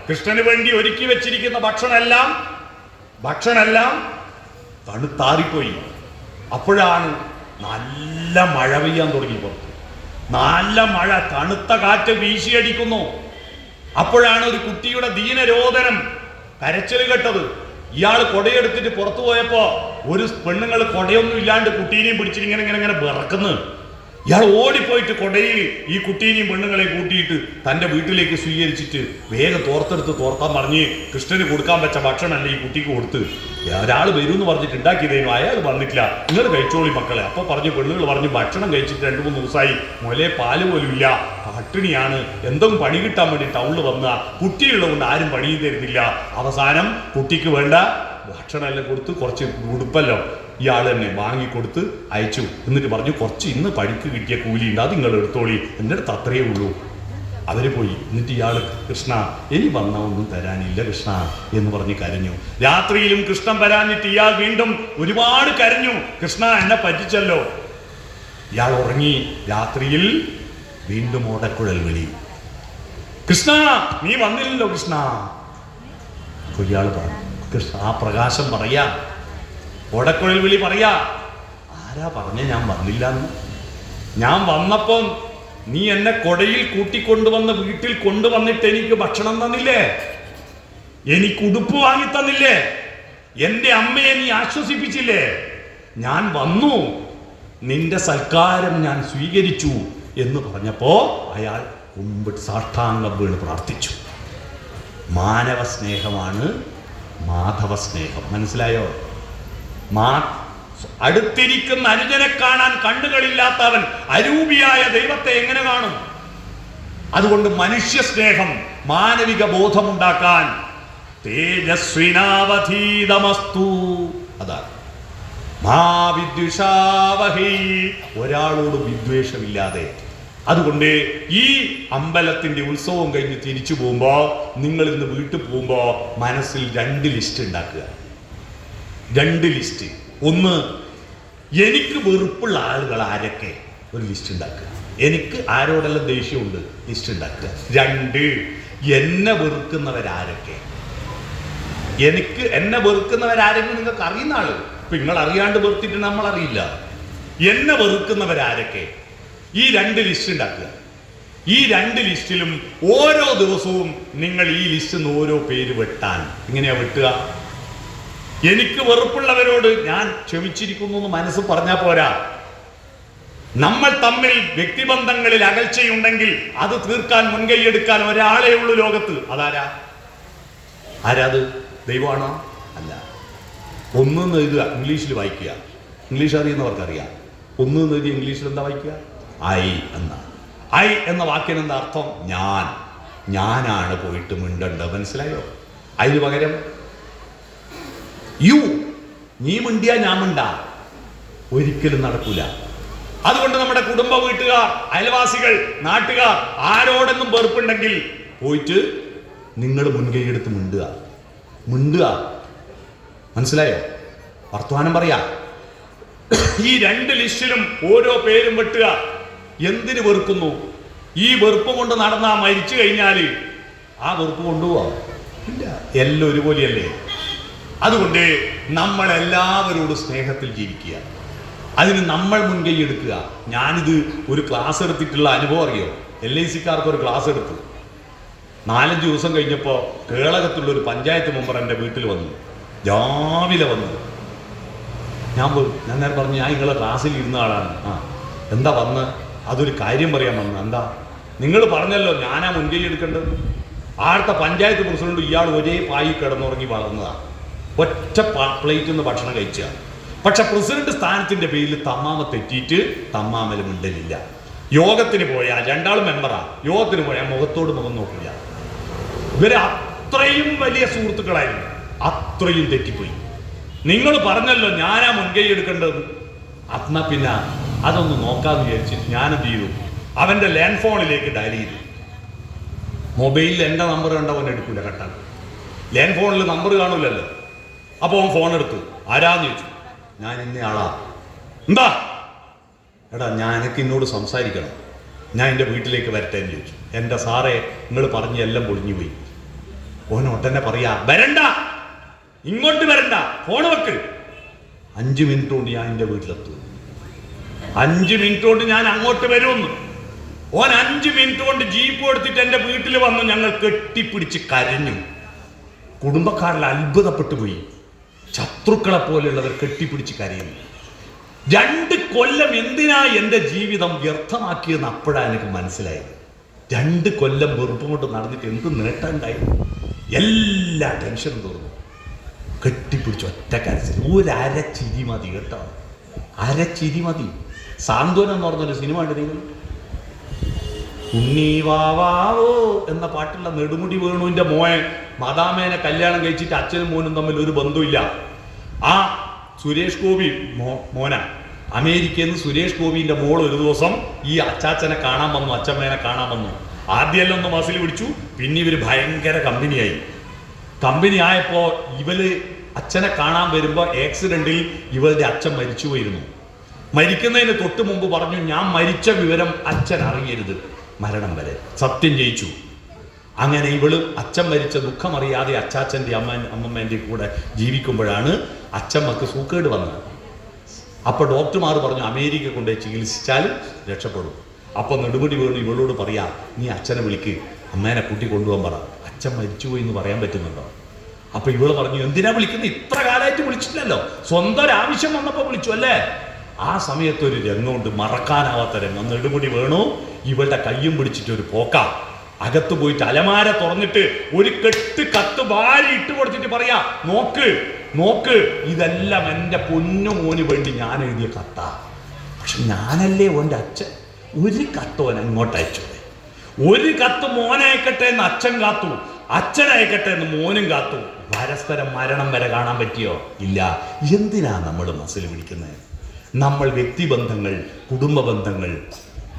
കൃഷ്ണന് വേണ്ടി ഒരുക്കി വെച്ചിരിക്കുന്ന ഭക്ഷണമെല്ലാം തണുത്താറിപ്പോയി. അപ്പോഴാണ് നല്ല മഴ പെയ്യാൻ തുടങ്ങിയപ്പോൾ, നല്ല മഴ, തണുത്ത കാറ്റ് വീശിയടിക്കുന്നു. അപ്പോഴാണ് ഒരു കുട്ടിയുടെ ദീനരോദനം, കരച്ചിൽ കേട്ടത്. ഇയാൾ കൊടയെടുത്തിട്ട് പുറത്തു പോയപ്പോ ഒരു പെണ്ണുങ്ങൾ കൊടയൊന്നും ഇല്ലാണ്ട് കുട്ടീനെയും പിടിച്ചിട്ട് ഇങ്ങനെ വിറക്കുന്നു. ഇയാൾ ഓടിപ്പോയിട്ട് കൊടയിൽ ഈ കുട്ടീനെയും പെണ്ണുങ്ങളെയും കൂട്ടിയിട്ട് തൻ്റെ വീട്ടിലേക്ക് സ്വീകരിച്ചിട്ട് വേഗം തോർത്താൻ പറഞ്ഞ് കൃഷ്ണന് കൊടുക്കാൻ വെച്ച ഭക്ഷണമല്ല ഈ കുട്ടിക്ക് കൊടുത്ത്. ഒരാൾ വരും എന്ന് പറഞ്ഞിട്ട് ഉണ്ടാക്കിയതേനും അയാൾ വന്നിട്ടില്ല, നിങ്ങൾ കഴിച്ചോളി മക്കളെ. അപ്പോൾ പെണ്ണുങ്ങൾ പറഞ്ഞു ഭക്ഷണം കഴിച്ചിട്ട് 2-3 ദിവസമായി, മുലേ പാല് പോലും ഇല്ല, പട്ടിണിയാണ്, എന്തെങ്കിലും പണി കിട്ടാൻ വേണ്ടി ടൗണിൽ വന്ന, കുട്ടിയുള്ളതുകൊണ്ട് ആരും പണിയും തരുന്നില്ല. അവസാനം കുട്ടിക്ക് വേണ്ട ഭക്ഷണം എല്ലാം കൊടുത്ത് കുറച്ച് ഉടുപ്പല്ലോ ഇയാൾ തന്നെ വാങ്ങിക്കൊടുത്ത് അയച്ചു. എന്നിട്ട് പറഞ്ഞു കുറച്ച് ഇന്ന് പണിക്ക് കിട്ടിയ കൂലിയുണ്ട്, അത് നിങ്ങൾ എടുത്തോളി, എൻ്റെ അടുത്ത് അത്രയേ ഉള്ളൂ. അവർ പോയി. എന്നിട്ട് ഇയാൾ കൃഷ്ണ ഇനി വന്ന ഒന്നും തരാനില്ല കൃഷ്ണ എന്ന് പറഞ്ഞ് കരഞ്ഞു. രാത്രിയിലും കൃഷ്ണൻ വരാഞ്ഞിട്ട് ഇയാൾ വീണ്ടും ഒരുപാട് കരഞ്ഞു. കൃഷ്ണ എന്നെ പറ്റിച്ചല്ലോ. ഇയാൾ ഉറങ്ങി. രാത്രിയിൽ വീണ്ടും ഓടക്കുഴൽ വിളി, കൃഷ്ണ നീ വന്നില്ലല്ലോ കൃഷ്ണ. ഇയാൾ പറഞ്ഞു കൃഷ്ണ ആ പ്രകാശം പറയാ, ഓടക്കുഴൽ വിളി പറയാ, ആരാ പറഞ്ഞ ഞാൻ വന്നില്ലെന്ന്? ഞാൻ വന്നപ്പോ നീ എന്നെ കൊടയിൽ കൂട്ടിക്കൊണ്ടുവന്ന് വീട്ടിൽ കൊണ്ടുവന്നിട്ട് എനിക്ക് ഭക്ഷണം തന്നില്ലേ, എനിക്ക് ഉടുപ്പ് വാങ്ങി തന്നില്ലേ, എന്റെ അമ്മയെ നീ ആശ്വസിപ്പിച്ചില്ലേ, ഞാൻ വന്നു, നിന്റെ സൽക്കാരം ഞാൻ സ്വീകരിച്ചു എന്ന് പറഞ്ഞപ്പോ അയാൾ കുമ്പിട്ട് സാഷ്ടാംഗം വീണ് പ്രാർത്ഥിച്ചു. മാനവ സ്നേഹമാണ് മാധവ സ്നേഹം. മനസ്സിലായോ? അടുത്തിരിക്കുന്ന അനുജനെ കാണാൻ കണ്ണുകളില്ലാത്തവൻ അരൂപിയായ ദൈവത്തെ എങ്ങനെ കാണും? അതുകൊണ്ട് മനുഷ്യ സ്നേഹം, മാനവിക ബോധമുണ്ടാക്കാൻ തേജസ്വിനാവധീതമസ്തു, അതാണ് ഒരാളോട് വിദ്വേഷമില്ലാതെ. അതുകൊണ്ട് ഈ അമ്പലത്തിന്റെ ഉത്സവം കഴിഞ്ഞ് തിരിച്ചു പോകുമ്പോ, നിങ്ങൾ ഇന്ന് വീട്ടിൽ പോകുമ്പോ മനസ്സിൽ 2 ലിസ്റ്റ് ഉണ്ടാക്കുക. 2 ലിസ്റ്റ്. ഒന്ന്, എനിക്ക് വെറുപ്പുള്ള ആളുകൾ ആരൊക്കെ, ഒരു ലിസ്റ്റ് ഉണ്ടാക്കുക. എനിക്ക് ആരോടെല്ലാം ദേഷ്യമുണ്ട്, ലിസ്റ്റ് ഉണ്ടാക്കുക. 2, എന്നെ വെറുക്കുന്നവരാരൊക്കെ. എന്നെ വെറുക്കുന്നവരാരെങ്കിലും നിങ്ങൾക്ക് അറിയുന്ന ആള്, ഇപ്പൊ നിങ്ങൾ അറിയാണ്ട് വെറുത്തിട്ട് നമ്മൾ അറിയില്ല. എന്നെ വെറുക്കുന്നവരാരൊക്കെ, ഈ 2 ലിസ്റ്റ് ഉണ്ടാക്കുക. ഈ 2 ലിസ്റ്റിലും ഓരോ ദിവസവും നിങ്ങൾ ഈ ലിസ്റ്റിൽ നിന്ന് ഓരോ പേര് വെട്ടാൻ. ഇങ്ങനെയാ വെട്ടുക. എനിക്ക് വെറുപ്പുള്ളവരോട് ഞാൻ ക്ഷമിച്ചിരിക്കുന്നു എന്ന് മനസ്സ് പറഞ്ഞാൽ പോരാ. നമ്മൾ തമ്മിൽ വ്യക്തിബന്ധങ്ങളിൽ അകൽച്ചയുണ്ടെങ്കിൽ അത് തീർക്കാൻ മുൻകൈയെടുക്കാൻ ഒരാളേ ഉള്ളൂ ലോകത്ത്. അതാരാ? ആരാത്? ദൈവമാണോ? അല്ല. ഒന്ന് എഴുതുക, ഇംഗ്ലീഷിൽ വായിക്കുക. ഇംഗ്ലീഷ് അറിയുന്നവർക്കറിയാം. ഒന്ന് എഴുതി ഇംഗ്ലീഷിൽ എന്താ വായിക്കുക? ഐ എന്ന. ഐ എന്ന വാക്കിന് എന്താ അർത്ഥം? ഞാനാണ് പോയിട്ട് മിണ്ടേണ്ടത്. മനസ്സിലായോ? അതിന് പകരം യു, നീ മിണ്ടിയാ ഞാൻ മിണ്ടാ, ഒരിക്കലും നടക്കൂല. അതുകൊണ്ട് നമ്മുടെ കുടുംബ വീട്ടുകാർ, അയൽവാസികൾ, നാട്ടുകാർ ആരോടെന്നും വെറുപ്പുണ്ടെങ്കിൽ പോയിട്ട് നിങ്ങൾ മുൻകൈയെടുത്ത് മിണ്ടുക. മനസ്സിലായോ? വർത്തമാനം പറയാ. ഈ 2 ലിസ്റ്റിലും ഓരോ പേരും വെട്ടുക. എന്തിന് വെറുക്കുന്നു? ഈ വെറുപ്പ് കൊണ്ട് നടന്നാ മരിച്ചു കഴിഞ്ഞാല് ആ വെറുപ്പ് കൊണ്ടുപോവാ? ഇല്ല. എല്ലാം ഒരുപോലെയല്ലേ? അതുകൊണ്ട് നമ്മൾ എല്ലാവരോടും സ്നേഹത്തിൽ ജീവിക്കുക. അതിന് നമ്മൾ മുൻകൈ എടുക്കുക. ഞാനിത് ഒരു ക്ലാസ് എടുത്തിട്ടുള്ള അനുഭവം അറിയോ? LIC-ക്കാർക്ക് ഒരു ക്ലാസ് എടുത്തു. 4-5 ദിവസം കഴിഞ്ഞപ്പോൾ കേളകത്തുള്ള ഒരു പഞ്ചായത്ത് മെമ്പർ എൻ്റെ വീട്ടിൽ വന്നു. രാവിലെ വന്നു. ഞാൻ നേരം പറഞ്ഞു, ഞാൻ നിങ്ങളെ ക്ലാസ്സിൽ ഇരുന്ന ആളാണ്. എന്താ വന്ന്? അതൊരു കാര്യം പറയാൻ വന്നു. എന്താ? നിങ്ങൾ പറഞ്ഞല്ലോ ഞാനാ മുൻകൈ എടുക്കേണ്ടത്. ആടുത്തെ പഞ്ചായത്ത് പ്രസിഡന്റ് ഇയാൾ ഒരേ പായി കിടന്നുറങ്ങി വളർന്നതാണ്. ഒറ്റ പ്ലേറ്റിൽ നിന്ന് ഭക്ഷണം കഴിച്ച. പക്ഷെ പ്രസിഡന്റ് സ്ഥാനത്തിന്റെ പേരിൽ തമ്മാമ തെറ്റിയിട്ട് തമ്മാമല് മിണ്ടലില്ല. യോഗത്തിന് പോയാൽ 2 മെമ്പറാ, യോഗത്തിന് പോയാൽ മുഖത്തോട് മുഖം നോക്കില്ല. ഇവര് അത്രയും വലിയ സുഹൃത്തുക്കളായിരുന്നു. അത്രയും തെറ്റിപ്പോയി. നിങ്ങൾ പറഞ്ഞല്ലോ ഞാനാ മുൻകൈ എടുക്കേണ്ടത്. എന്നാ പിന്നെ അതൊന്ന് നോക്കാന്ന് വിചാരിച്ചിട്ട് ഞാനെന്ത് ചെയ്തു? അവന്റെ ലാൻഡ് ഫോണിലേക്ക് ഡയൽ ചെയ്തു. മൊബൈലിൽ എൻ്റെ നമ്പർ കണ്ട അവൻ എടുക്കൂല, കട്ടാക്കും. ലാൻഡ് ഫോണിൽ നമ്പർ കാണൂലല്ലോ. അപ്പോൾ അവൻ ഫോൺ എടുത്തു. ആരാന്ന് ചോദിച്ചു. ഞാൻ ഇന്ന ആളാ. എന്താ? എടാ ഞാനൊക്കെ എന്നോട് സംസാരിക്കണം, ഞാൻ എൻ്റെ വീട്ടിലേക്ക് വരട്ടെ എന്ന് ചോദിച്ചു. എൻ്റെ സാറേ നിങ്ങൾ പറഞ്ഞ് എല്ലാം പൊളിഞ്ഞു പോയി. ഓൻ ഉടനെ പറയാ, വരണ്ട, ഇങ്ങോട്ട് വരണ്ട, ഫോൺ വെക്ക്. 5 മിനിറ്റ് കൊണ്ട് ഞാൻ എൻ്റെ വീട്ടിലെത്തും. 5 മിനിറ്റ് കൊണ്ട് ഞാൻ അങ്ങോട്ട് വരുമെന്ന്. ഓൻ 5 മിനിറ്റ് കൊണ്ട് ജീപ്പ് എടുത്തിട്ട് എൻ്റെ വീട്ടിൽ വന്ന് ഞങ്ങൾ കെട്ടിപ്പിടിച്ച് കരഞ്ഞു. കുടുംബക്കാരിൽ അത്ഭുതപ്പെട്ടു പോയി. ശത്രുക്കളെ പോലെയുള്ളവർ കെട്ടിപ്പിടിച്ച് കരയുന്നു. 2 കൊല്ലം എന്തിനാ എൻ്റെ ജീവിതം വ്യർത്ഥമാക്കിയെന്ന് അപ്പോഴാണ് എനിക്ക് മനസ്സിലായത്. 2 കൊല്ലം വെറുപ്പം കൊണ്ട് നടന്നിട്ട് എന്ത് നേട്ടമുണ്ടായി? എല്ലാ ടെൻഷനും തീർന്നു. കെട്ടിപ്പിടിച്ച് ഒറ്റ കരച്ചിൽ. ഒരു അരച്ചിരി മതി കേട്ടോ, അരച്ചിരി മതി. സാന്ത്വനം എന്ന് പറഞ്ഞൊരു സിനിമ ഉണ്ട് നിങ്ങൾ. ഉണ്ണി വാവാവോ എന്ന പാട്ടുള്ള നെടുമുടി വേണുവിൻ്റെ മോൻ മദാമേനെ കല്യാണം കഴിച്ചിട്ട് അച്ഛനും മോനും തമ്മിൽ ഒരു ബന്ധമില്ല. ആ സുരേഷ് ഗോപി മോന അമേരിക്കയിൽ നിന്ന് സുരേഷ് ഗോപിന്റെ മോൾ ഒരു ദിവസം ഈ അച്ചാച്ചനെ കാണാൻ വന്നു, അച്ഛമ്മേനെ കാണാൻ വന്നു. ആദ്യമെല്ലാം ഒന്ന് മസിൽ പിടിച്ചു, പിന്നെ ഇവർ ഭയങ്കര കമ്പനിയായി. കമ്പനി ആയപ്പോൾ ഇവര് അച്ഛനെ കാണാൻ വരുമ്പോൾ ആക്സിഡന്റിൽ ഇവളുടെ അച്ഛൻ മരിച്ചു പോയിരുന്നു. മരിക്കുന്നതിന് തൊട്ട് മുമ്പ് പറഞ്ഞു, ഞാൻ മരിച്ച വിവരം അച്ഛൻ അറിയരുത് മരണം വരെ. സത്യം ജയിച്ചു. അങ്ങനെ ഇവള് അച്ഛൻ മരിച്ച ദുഃഖമറിയാതെ അച്ചാച്ചൻ്റെ അമ്മമ്മേൻ്റെ കൂടെ ജീവിക്കുമ്പോഴാണ് അച്ഛമ്മക്ക് സൂക്കേട് വന്നത്. അപ്പോൾ ഡോക്ടർമാർ പറഞ്ഞു അമേരിക്ക കൊണ്ടുപോയി ചികിത്സിച്ചാൽ രക്ഷപ്പെടും. അപ്പോൾ നെടുമുടി വേണു ഇവളോട് പറയാ, നീ അച്ഛനെ വിളിക്ക്, അമ്മേനെ കൂട്ടി കൊണ്ടുപോകാൻ പറ, അച്ഛൻ മരിച്ചുപോയി എന്ന് പറയാൻ പറ്റുന്നുണ്ടോ? അപ്പോൾ ഇവള് പറഞ്ഞു, എന്തിനാ വിളിക്കുന്നത്? ഇത്ര കാലമായിട്ട് വിളിച്ചിട്ടില്ലല്ലോ, സ്വന്തം ഒരു ആവശ്യം വന്നപ്പോൾ വിളിച്ചു അല്ലേ? ആ സമയത്ത് ഒരു രംഗമുണ്ട്, മറക്കാനാവാത്ത രംഗം. നെടുമുടി വേണു ഇവളുടെ കയ്യും പിടിച്ചിട്ടൊരു പോക്ക അകത്ത് പോയിട്ട് അലമാര തുറന്നിട്ട് ഒരു കെട്ട് കത്ത് വാരി ഇട്ട് കൊടുത്തിട്ട് പറയാ, നോക്ക് നോക്ക്, ഇതെല്ലാം എൻ്റെ പൊന്നു മോന് വേണ്ടി ഞാൻ എഴുതിയ കത്താ. പക്ഷെ ഞാനല്ലേ ഓൻ്റെ അച്ഛൻ, ഒരു കത്തോൻ അങ്ങോട്ട് അയച്ചോടെ. ഒരു കത്ത് മോനയക്കട്ടെ എന്ന് അച്ഛൻ കാത്തു, അച്ഛനയക്കട്ടെ എന്ന് മോനും കാത്തു. പരസ്പരം മരണം വരെ കാണാൻ പറ്റിയോ? ഇല്ല. എന്തിനാ നമ്മൾ മസിൽ പിടിക്കുന്നത്? നമ്മൾ വ്യക്തിബന്ധങ്ങൾ, കുടുംബ ബന്ധങ്ങൾ,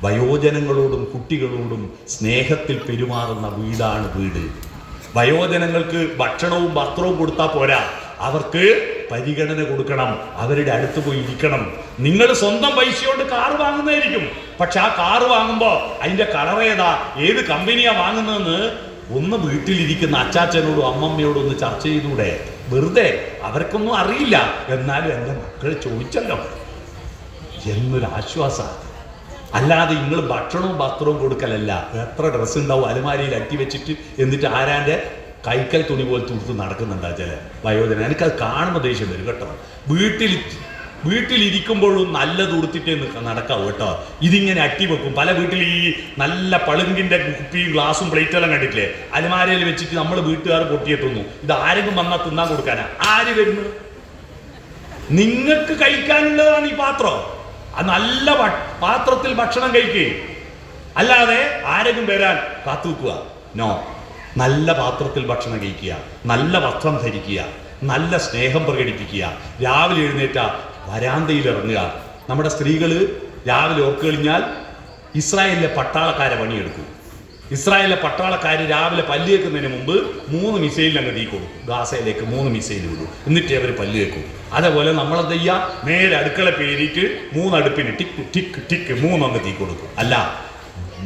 വയോജനങ്ങളോടും കുട്ടികളോടും സ്നേഹത്തിൽ പെരുമാറുന്ന വീടാണ് വീട്. വയോജനങ്ങൾക്ക് ഭക്ഷണവും വസ്ത്രവും കൊടുത്താൽ പോരാ, അവർക്ക് പരിഗണന കൊടുക്കണം, അവരുടെ അടുത്ത് പോയി ഇരിക്കണം. നിങ്ങൾ സ്വന്തം പൈസ കൊണ്ട് കാറ് വാങ്ങുന്നതായിരിക്കും, പക്ഷെ ആ കാറ് വാങ്ങുമ്പോൾ അതിൻ്റെ കളർ ഏതാ, ഏത് കമ്പനിയാ വാങ്ങുന്നതെന്ന് ഒന്ന് വീട്ടിലിരിക്കുന്ന അച്ചാച്ചനോടും അമ്മമ്മയോടും ഒന്ന് ചർച്ച ചെയ്തൂടെ? വെറുതെ, അവർക്കൊന്നും അറിയില്ല, എന്നാലും എൻ്റെ മക്കൾ ചോദിച്ചല്ലോ എന്നൊരു ആശ്വാസമാണ്. അല്ലാതെ നിങ്ങൾ ഭക്ഷണവും വസ്ത്രവും കൊടുക്കലല്ല. എത്ര ഡ്രസ്സ് ഉണ്ടാവും അലമാരിയിൽ അട്ടി വെച്ചിട്ട്, എന്നിട്ട് ആരാൻ്റെ കൈക്കൽ തുണി പോലെ തുടുത്ത് നടക്കുന്നുണ്ടാ ചില വയോജന. എനിക്കത് കാണുമ്പോൾ ദേഷ്യം വരും കേട്ടോ. വീട്ടിലിരിക്കുമ്പോഴും നല്ലത് ഉടുത്തിട്ടേ നടക്കാവൂ കേട്ടോ. ഇതിങ്ങനെ അട്ടി വെക്കും. പല വീട്ടിൽ ഈ നല്ല പളുങ്കിൻ്റെ കുപ്പിയും ഗ്ലാസും പ്ലേറ്റെല്ലാം കണ്ടിട്ടില്ലേ, അലമാരയിൽ വെച്ചിട്ട് നമ്മൾ വീട്ടുകാർ പൊട്ടിയെത്തുന്നു. ഇത് ആരെങ്കിലും വന്നാൽ തിന്നാൻ കൊടുക്കാനാ? ആര് വരുന്നു? നിങ്ങൾക്ക് കഴിക്കാനുള്ളതാണ് ഈ പാത്രം. ആ നല്ല പാത്രത്തിൽ ഭക്ഷണം കഴിക്കുക, അല്ലാതെ ആരെങ്കിലും വരാൻ കാത്തു വെക്കുക. നോ, നല്ല പാത്രത്തിൽ ഭക്ഷണം കഴിക്കുക, നല്ല വസ്ത്രം ധരിക്കുക, നല്ല സ്നേഹം പ്രകടിപ്പിക്കുക. രാവിലെ എഴുന്നേറ്റ വരാന്തയിൽ ഇറങ്ങുക. നമ്മുടെ സ്ത്രീകൾ രാവിലെ ഓർക്ക് കഴിഞ്ഞാൽ ഇസ്രായേലിലെ പട്ടാളക്കാരെ പണിയെടുക്കും. ഇസ്രായേലിലെ പട്ടാളക്കാർ രാവിലെ പല്ല് കേൾക്കുന്നതിന് മുമ്പ് 3 മിസൈലിൽ അങ്ങ് തീ കൊടുക്കും. ഗാസയിലേക്ക് 3 മിസൈൽ വിടും, എന്നിട്ട് അവർ പല്ല് കേൾക്കും. അതേപോലെ നമ്മളെന്ത് ചെയ്യുക, നേരെ അടുക്കള പേരിട്ട് 3 അടുപ്പിന് ടിക്ക് ടിക്ക് ടിക്ക് 3 അങ്ങ് തീ കൊടുക്കും. അല്ല,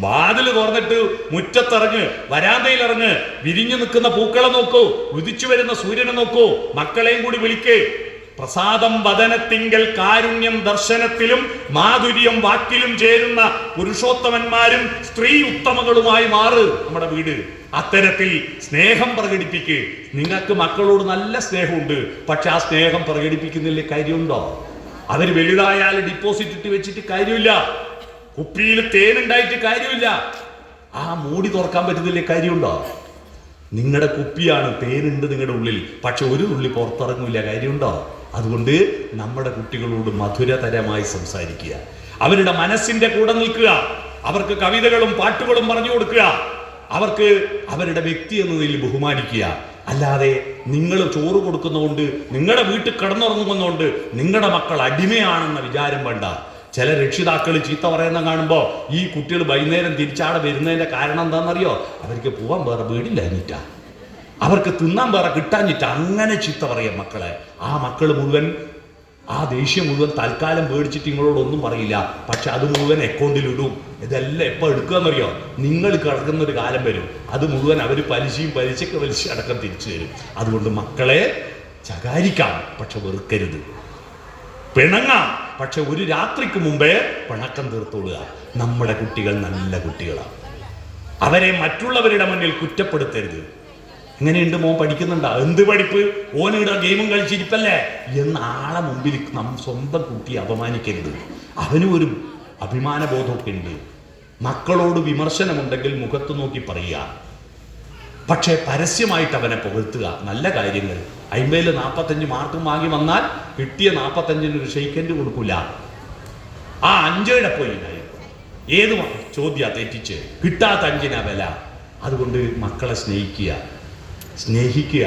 വാതിൽ തുറന്നിട്ട് മുറ്റത്തിറങ്ങ്, വരാന്തയിലിറങ്ങ്, വിരിഞ്ഞു നിൽക്കുന്ന പൂക്കളെ നോക്കൂ, ഉദിച്ചു വരുന്ന സൂര്യനെ നോക്കൂ, മക്കളെയും കൂടി വിളിക്കേ. പ്രസാദം വദനത്തിങ്കൽ കാരുണ്യം ദർശനത്തിലും മാധുര്യം വാക്കിലും ചേരുന്ന പുരുഷോത്തമന്മാരും സ്ത്രീ ഉത്തമകളുമായി മാറ് നമ്മുടെ വീട്. അത്തരത്തിൽ സ്നേഹം പ്രകടിപ്പിക്ക്. നിങ്ങൾക്ക് മക്കളോട് നല്ല സ്നേഹമുണ്ട്, പക്ഷെ ആ സ്നേഹം പ്രകടിപ്പിക്കുന്നില്ലേ കാര്യമുണ്ടോ? അവർ വലുതായാൽ ഡിപ്പോസിറ്റ് ഇട്ട് വെച്ചിട്ട് കാര്യമില്ല, കുപ്പിയിൽ തേനുണ്ടായിട്ട് കാര്യമില്ല, ആ മൂടി തുറക്കാൻ പറ്റുന്നില്ലേ കാര്യമുണ്ടോ? നിങ്ങളുടെ കുപ്പിയാണ്, തേനുണ്ട് നിങ്ങളുടെ ഉള്ളിൽ, പക്ഷെ ഒരു തുള്ളി പുറത്തിറങ്ങില്ല, കാര്യമുണ്ടോ? അതുകൊണ്ട് നമ്മുടെ കുട്ടികളോട് മധുരതരമായി സംസാരിക്കുക, അവരുടെ മനസ്സിന്റെ കൂടെ നിൽക്കുക, അവർക്ക് കവിതകളും പാട്ടുകളും പറഞ്ഞു കൊടുക്കുക, അവർക്ക് അവരുടെ വ്യക്തി എന്നതിൽ ബഹുമാനിക്കുക. അല്ലാതെ നിങ്ങൾ ചോറ് കൊടുക്കുന്നതുകൊണ്ട്, നിങ്ങളുടെ വീട്ടിൽ കിടന്നുറങ്ങുന്നതുകൊണ്ട് നിങ്ങളുടെ മക്കൾ അടിമയാണെന്ന വിചാരം വേണ്ട. ചില രക്ഷിതാക്കൾ ചീത്ത പറയുന്ന കാണുമ്പോൾ ഈ കുട്ടികൾ വൈകുന്നേരം തിരിച്ചാടെ വരുന്നതിൻ്റെ കാരണം എന്താണെന്നറിയോ? അവർക്ക് പോകാൻ വേറെ വീടില്ല എന്നിട്ടാ, അവർക്ക് തിന്നാൻ വേറെ കിട്ടാഞ്ഞിട്ട് അങ്ങനെ ചീത്ത പറയാം മക്കളെ. ആ മക്കൾ മുഴുവൻ ആ ദേഷ്യം മുഴുവൻ തൽക്കാലം പേടിച്ചിട്ട് നിങ്ങളോടൊന്നും പറയില്ല, പക്ഷെ അത് മുഴുവൻ അക്കൗണ്ടിലിടും. ഇതെല്ലാം എപ്പോൾ എടുക്കുകയെന്നറിയോ? നിങ്ങൾ കിടക്കുന്നൊരു കാലം വരും, അത് മുഴുവൻ അവർ പലിശയ്ക്ക് പലിശ അടക്കം തിരിച്ചു തരും. അതുകൊണ്ട് മക്കളെ ശകാരിക്കാം, പക്ഷെ വെറുക്കരുത്. പിണങ്ങാം, പക്ഷെ ഒരു രാത്രിക്ക് മുമ്പേ പിണക്കം തീർത്തോളുക. നമ്മുടെ കുട്ടികൾ നല്ല കുട്ടികളാണ്, അവരെ മറ്റുള്ളവരുടെ മുന്നിൽ കുറ്റപ്പെടുത്തരുത്. എങ്ങനെയുണ്ട് മോൻ, പഠിക്കുന്നുണ്ടോ? എന്ത് പഠിപ്പ്, ഓനിവിടെ ഗെയിമും കളിച്ചിരിപ്പല്ലേ എന്ന് ആളെ മുമ്പിൽ സ്വന്തം കുട്ടിയെ അപമാനിക്കരുത്. അവനും ഒരു അഭിമാനബോധമൊക്കെ ഉണ്ട്. മക്കളോട് വിമർശനമുണ്ടെങ്കിൽ മുഖത്ത് നോക്കി പറയുക, പക്ഷേ പരസ്യമായിട്ട് അവനെ പുകഴ്ത്തുക. നല്ല കാര്യങ്ങൾ 50-ൽ 45 മാർക്കും വാങ്ങി വന്നാൽ കിട്ടിയ 45-ന് ഒരു ഷെയ്ക്കൻഡ് കൊടുക്കില്ല, ആ 5 പോയി ഏത് ചോദ്യ തെറ്റിച്ച് കിട്ടാത്ത 5-നാ വില. അതുകൊണ്ട് മക്കളെ സ്നേഹിക്കുക.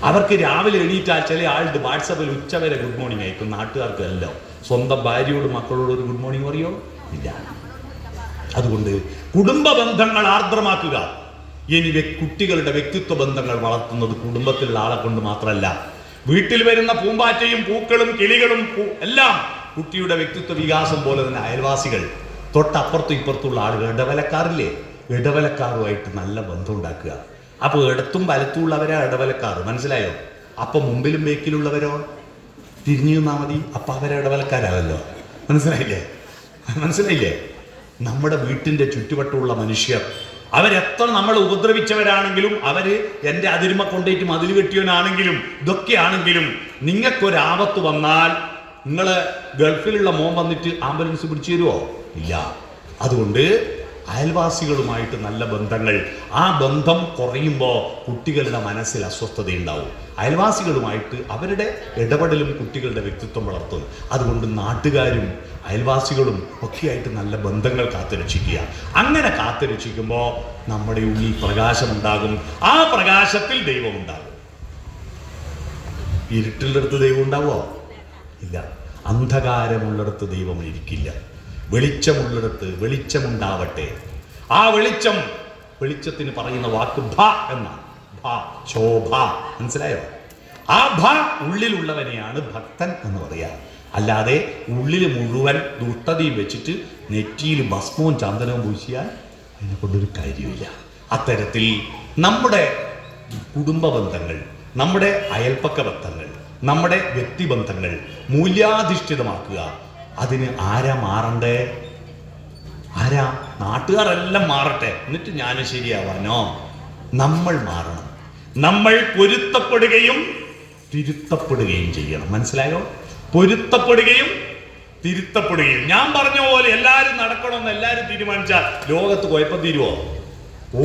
അവർക്ക് രാവിലെ എണീറ്റാൽ ചില ആളുടെ വാട്സപ്പിൽ ഉച്ചവരെ ഗുഡ് മോർണിംഗ് അയക്കും, നാട്ടുകാർക്ക് എല്ലാം. സ്വന്തം ഭാര്യയോട് മക്കളോട് ഒരു ഗുഡ് മോർണിംഗ് പറയോ? ഇല്ല. അതുകൊണ്ട് കുടുംബ ബന്ധങ്ങൾ ആർദ്രമാക്കുക. ഇനി കുട്ടികളുടെ വ്യക്തിത്വ ബന്ധങ്ങൾ വളർത്തുന്നത് കുടുംബത്തിലുള്ള ആളെ കൊണ്ട് മാത്രമല്ല, വീട്ടിൽ വരുന്ന പൂമ്പാറ്റയും പൂക്കളും കിളികളും എല്ലാം കുട്ടിയുടെ വ്യക്തിത്വ വികാസം പോലെ തന്നെ അയൽവാസികൾ, തൊട്ടപ്പുറത്തും ഇപ്പുറത്തുള്ള ആളുകൾ, ഇടവലക്കാരില്ലേ, ഇടവലക്കാരുമായിട്ട് നല്ല ബന്ധം ഉണ്ടാക്കുക. അപ്പോൾ ഇടത്തും വലത്തും ഉള്ളവരാ ഇടവലക്കാർ, മനസ്സിലായോ? അപ്പം മുമ്പിലും ബേക്കിലുള്ളവരോ തിരിഞ്ഞു നിന്നാൽ മതി, അപ്പം അവരെ ഇടവലക്കാരാവല്ലോ. മനസ്സിലായില്ലേ? നമ്മുടെ വീട്ടിൻ്റെ ചുറ്റുവട്ടമുള്ള മനുഷ്യർ, അവരെത്ര നമ്മളെ ഉപദ്രവിച്ചവരാണെങ്കിലും, അവര് എൻ്റെ അതിരുമ കൊണ്ടേറ്റ് മതിൽ കെട്ടിയവനാണെങ്കിലും, ഇതൊക്കെയാണെങ്കിലും നിങ്ങൾക്കൊരാപത്ത് വന്നാൽ നിങ്ങൾ ഗൾഫിലുള്ള മോൻ വന്നിട്ട് ആംബുലൻസ് പിടിച്ചു തരുമോ? ഇല്ല. അതുകൊണ്ട് അയൽവാസികളുമായിട്ട് നല്ല ബന്ധങ്ങൾ, ആ ബന്ധം കുറയുമ്പോൾ കുട്ടികളുടെ മനസ്സിൽ അസ്വസ്ഥതയുണ്ടാവും. അയൽവാസികളുമായിട്ട് അവരുടെ ഇടപെടലും കുട്ടികളുടെ വ്യക്തിത്വം വളർത്തും. അതുകൊണ്ട് നാട്ടുകാരും അയൽവാസികളും ഒക്കെയായിട്ട് നല്ല ബന്ധങ്ങൾ കാത്തുരക്ഷിക്കുക. അങ്ങനെ കാത്തുരക്ഷിക്കുമ്പോൾ നമ്മുടെ ഉള്ളിൽ പ്രകാശമുണ്ടാകും. ആ പ്രകാശത്തിൽ ദൈവമുണ്ടാകും. ഇരുട്ടിൻ്റെ ദൈവം ഉണ്ടാവോ? ഇല്ല. അന്ധകാരമുള്ളിടത്ത് ദൈവം ഇരിക്കില്ല. വെളിച്ചമുള്ളിടത്ത് വെളിച്ചമുണ്ടാവട്ടെ. ആ വെളിച്ചത്തിന് പറയുന്ന വാക്ക് ഭ എന്നാണ്. ഭ, ശോഭ. മനസ്സിലായോ? ആ ഭ ഉള്ളിലുള്ളവനെയാണ് ഭക്തൻ എന്ന് പറയാ. അല്ലാതെ ഉള്ളിൽ മുഴുവൻ ദുഷ്ടതയും വെച്ചിട്ട് നെറ്റിയിൽ ഭസ്മവും ചന്ദനവും പൂശിയാൽ അതിനെ കൊണ്ടൊരു കാര്യമില്ല. അത്തരത്തിൽ നമ്മുടെ കുടുംബ ബന്ധങ്ങൾ, നമ്മുടെ അയൽപ്പക്ക ബന്ധങ്ങൾ, നമ്മുടെ വ്യക്തിബന്ധങ്ങൾ മൂല്യാധിഷ്ഠിതമാക്കുക. അതിന് ആരാ മാറണ്ടേ? ആരാ? നാട്ടുകാരെല്ലാം മാറട്ടെ, എന്നിട്ട് ഞാൻ ശരിയാവാനോ? നമ്മൾ മാറണം. നമ്മൾ പൊരുത്തപ്പെടുകയും തിരുത്തപ്പെടുകയും ചെയ്യണം. മനസ്സിലായോ? പൊരുത്തപ്പെടുകയും തിരുത്തപ്പെടുകയും. ഞാൻ പറഞ്ഞ പോലെ എല്ലാവരും നടക്കണമെന്ന് എല്ലാവരും തീരുമാനിച്ചാൽ ലോകത്ത് കുഴപ്പം തീരുവോ?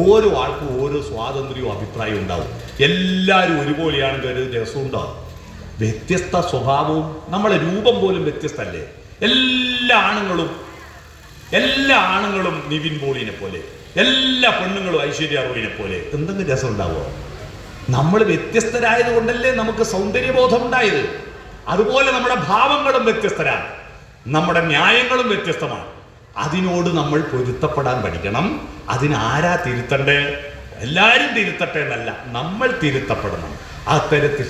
ഓരോ ആൾക്കും ഓരോ സ്വാതന്ത്ര്യവും അഭിപ്രായവും ഉണ്ടാവും. എല്ലാവരും ഒരുപോലെയാണെങ്കിൽ ഒരു രസമുണ്ടാവും. വ്യത്യസ്ത സ്വഭാവവും, നമ്മളെ രൂപം പോലും വ്യത്യസ്തല്ലേ? എല്ലാ ആണുങ്ങളും നിവിൻ പോളിനെ പോലെ, എല്ലാ പെണ്ണുങ്ങളും ഐശ്വര്യ റോയിനെ പോലെ. എന്തെങ്കിലും രസം ഉണ്ടാവുമോ? നമ്മൾ വ്യത്യസ്തരായത് കൊണ്ടല്ലേ നമുക്ക് സൗന്ദര്യബോധം ഉണ്ടായത്. അതുപോലെ നമ്മുടെ ഭാവങ്ങളും വ്യത്യസ്തരാണ്, നമ്മുടെ ന്യായങ്ങളും വ്യത്യസ്തമാണ്. അതിനോട് നമ്മൾ പൊരുത്തപ്പെടാൻ പഠിക്കണം. അതിനാരാ തിരുത്തണ്ടേ? എല്ലാവരും തിരുത്തട്ടെ എന്നല്ല, നമ്മൾ തിരുത്തപ്പെടണം. അത്തരത്തിൽ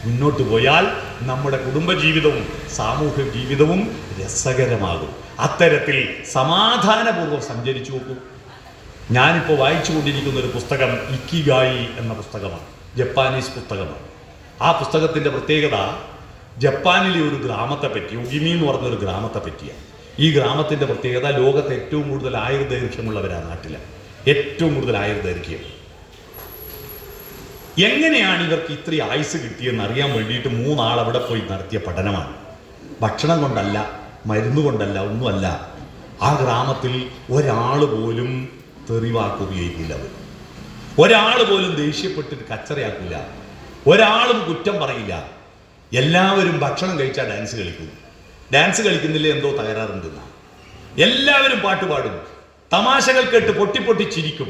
മുന്നോട്ട് പോയാൽ നമ്മുടെ കുടുംബജീവിതവും സാമൂഹ്യ ജീവിതവും രസകരമാകും. അത്തരത്തിൽ സമാധാനപൂർവ്വം സഞ്ചരിച്ചു നോക്കൂ. ഞാനിപ്പോൾ വായിച്ചു കൊണ്ടിരിക്കുന്ന ഒരു പുസ്തകം ഇക്കിഗായി എന്ന പുസ്തകമാണ്. ജപ്പാനീസ് പുസ്തകമാണ്. ആ പുസ്തകത്തിൻ്റെ പ്രത്യേകത ജപ്പാനിലെ ഒരു ഗ്രാമത്തെ പറ്റി, ഉഗിമി എന്ന് പറഞ്ഞൊരു ഗ്രാമത്തെ പറ്റിയാണ്. ഈ ഗ്രാമത്തിൻ്റെ പ്രത്യേകത ലോകത്ത് ഏറ്റവും കൂടുതൽ ആയുർദൈർഘ്യമുള്ളവരാണ് നാട്ടിലെ. ഏറ്റവും കൂടുതൽ ആയുർദൈർഘ്യം. എങ്ങനെയാണ് ഇവർക്ക് ഇത്രയും ആയുസ് കിട്ടിയെന്ന് അറിയാൻ വേണ്ടിയിട്ട് 3 ആൾ അവിടെ പോയി നടത്തിയ പഠനമാണ്. ഭക്ഷണം കൊണ്ടല്ല, മരുന്ന് കൊണ്ടല്ല, ഒന്നുമല്ല. ആ ഗ്രാമത്തിൽ ഒരാൾ പോലും തെറിവാക്ക് ഉപയോഗിക്കില്ല. ഒരാൾ പോലും ദേഷ്യപ്പെട്ടിട്ട് കച്ചറയാക്കില്ല. ഒരാളും കുറ്റം പറയില്ല. എല്ലാവരും ഭക്ഷണം കഴിച്ചാൽ ഡാൻസ് കളിക്കും. ഡാൻസ് കളിക്കുന്നില്ലേ എന്തോ തകരാറുണ്ടെന്ന. എല്ലാവരും പാട്ട് പാടും. തമാശകൾ കേട്ട് പൊട്ടിപ്പൊട്ടിച്ചിരിക്കും.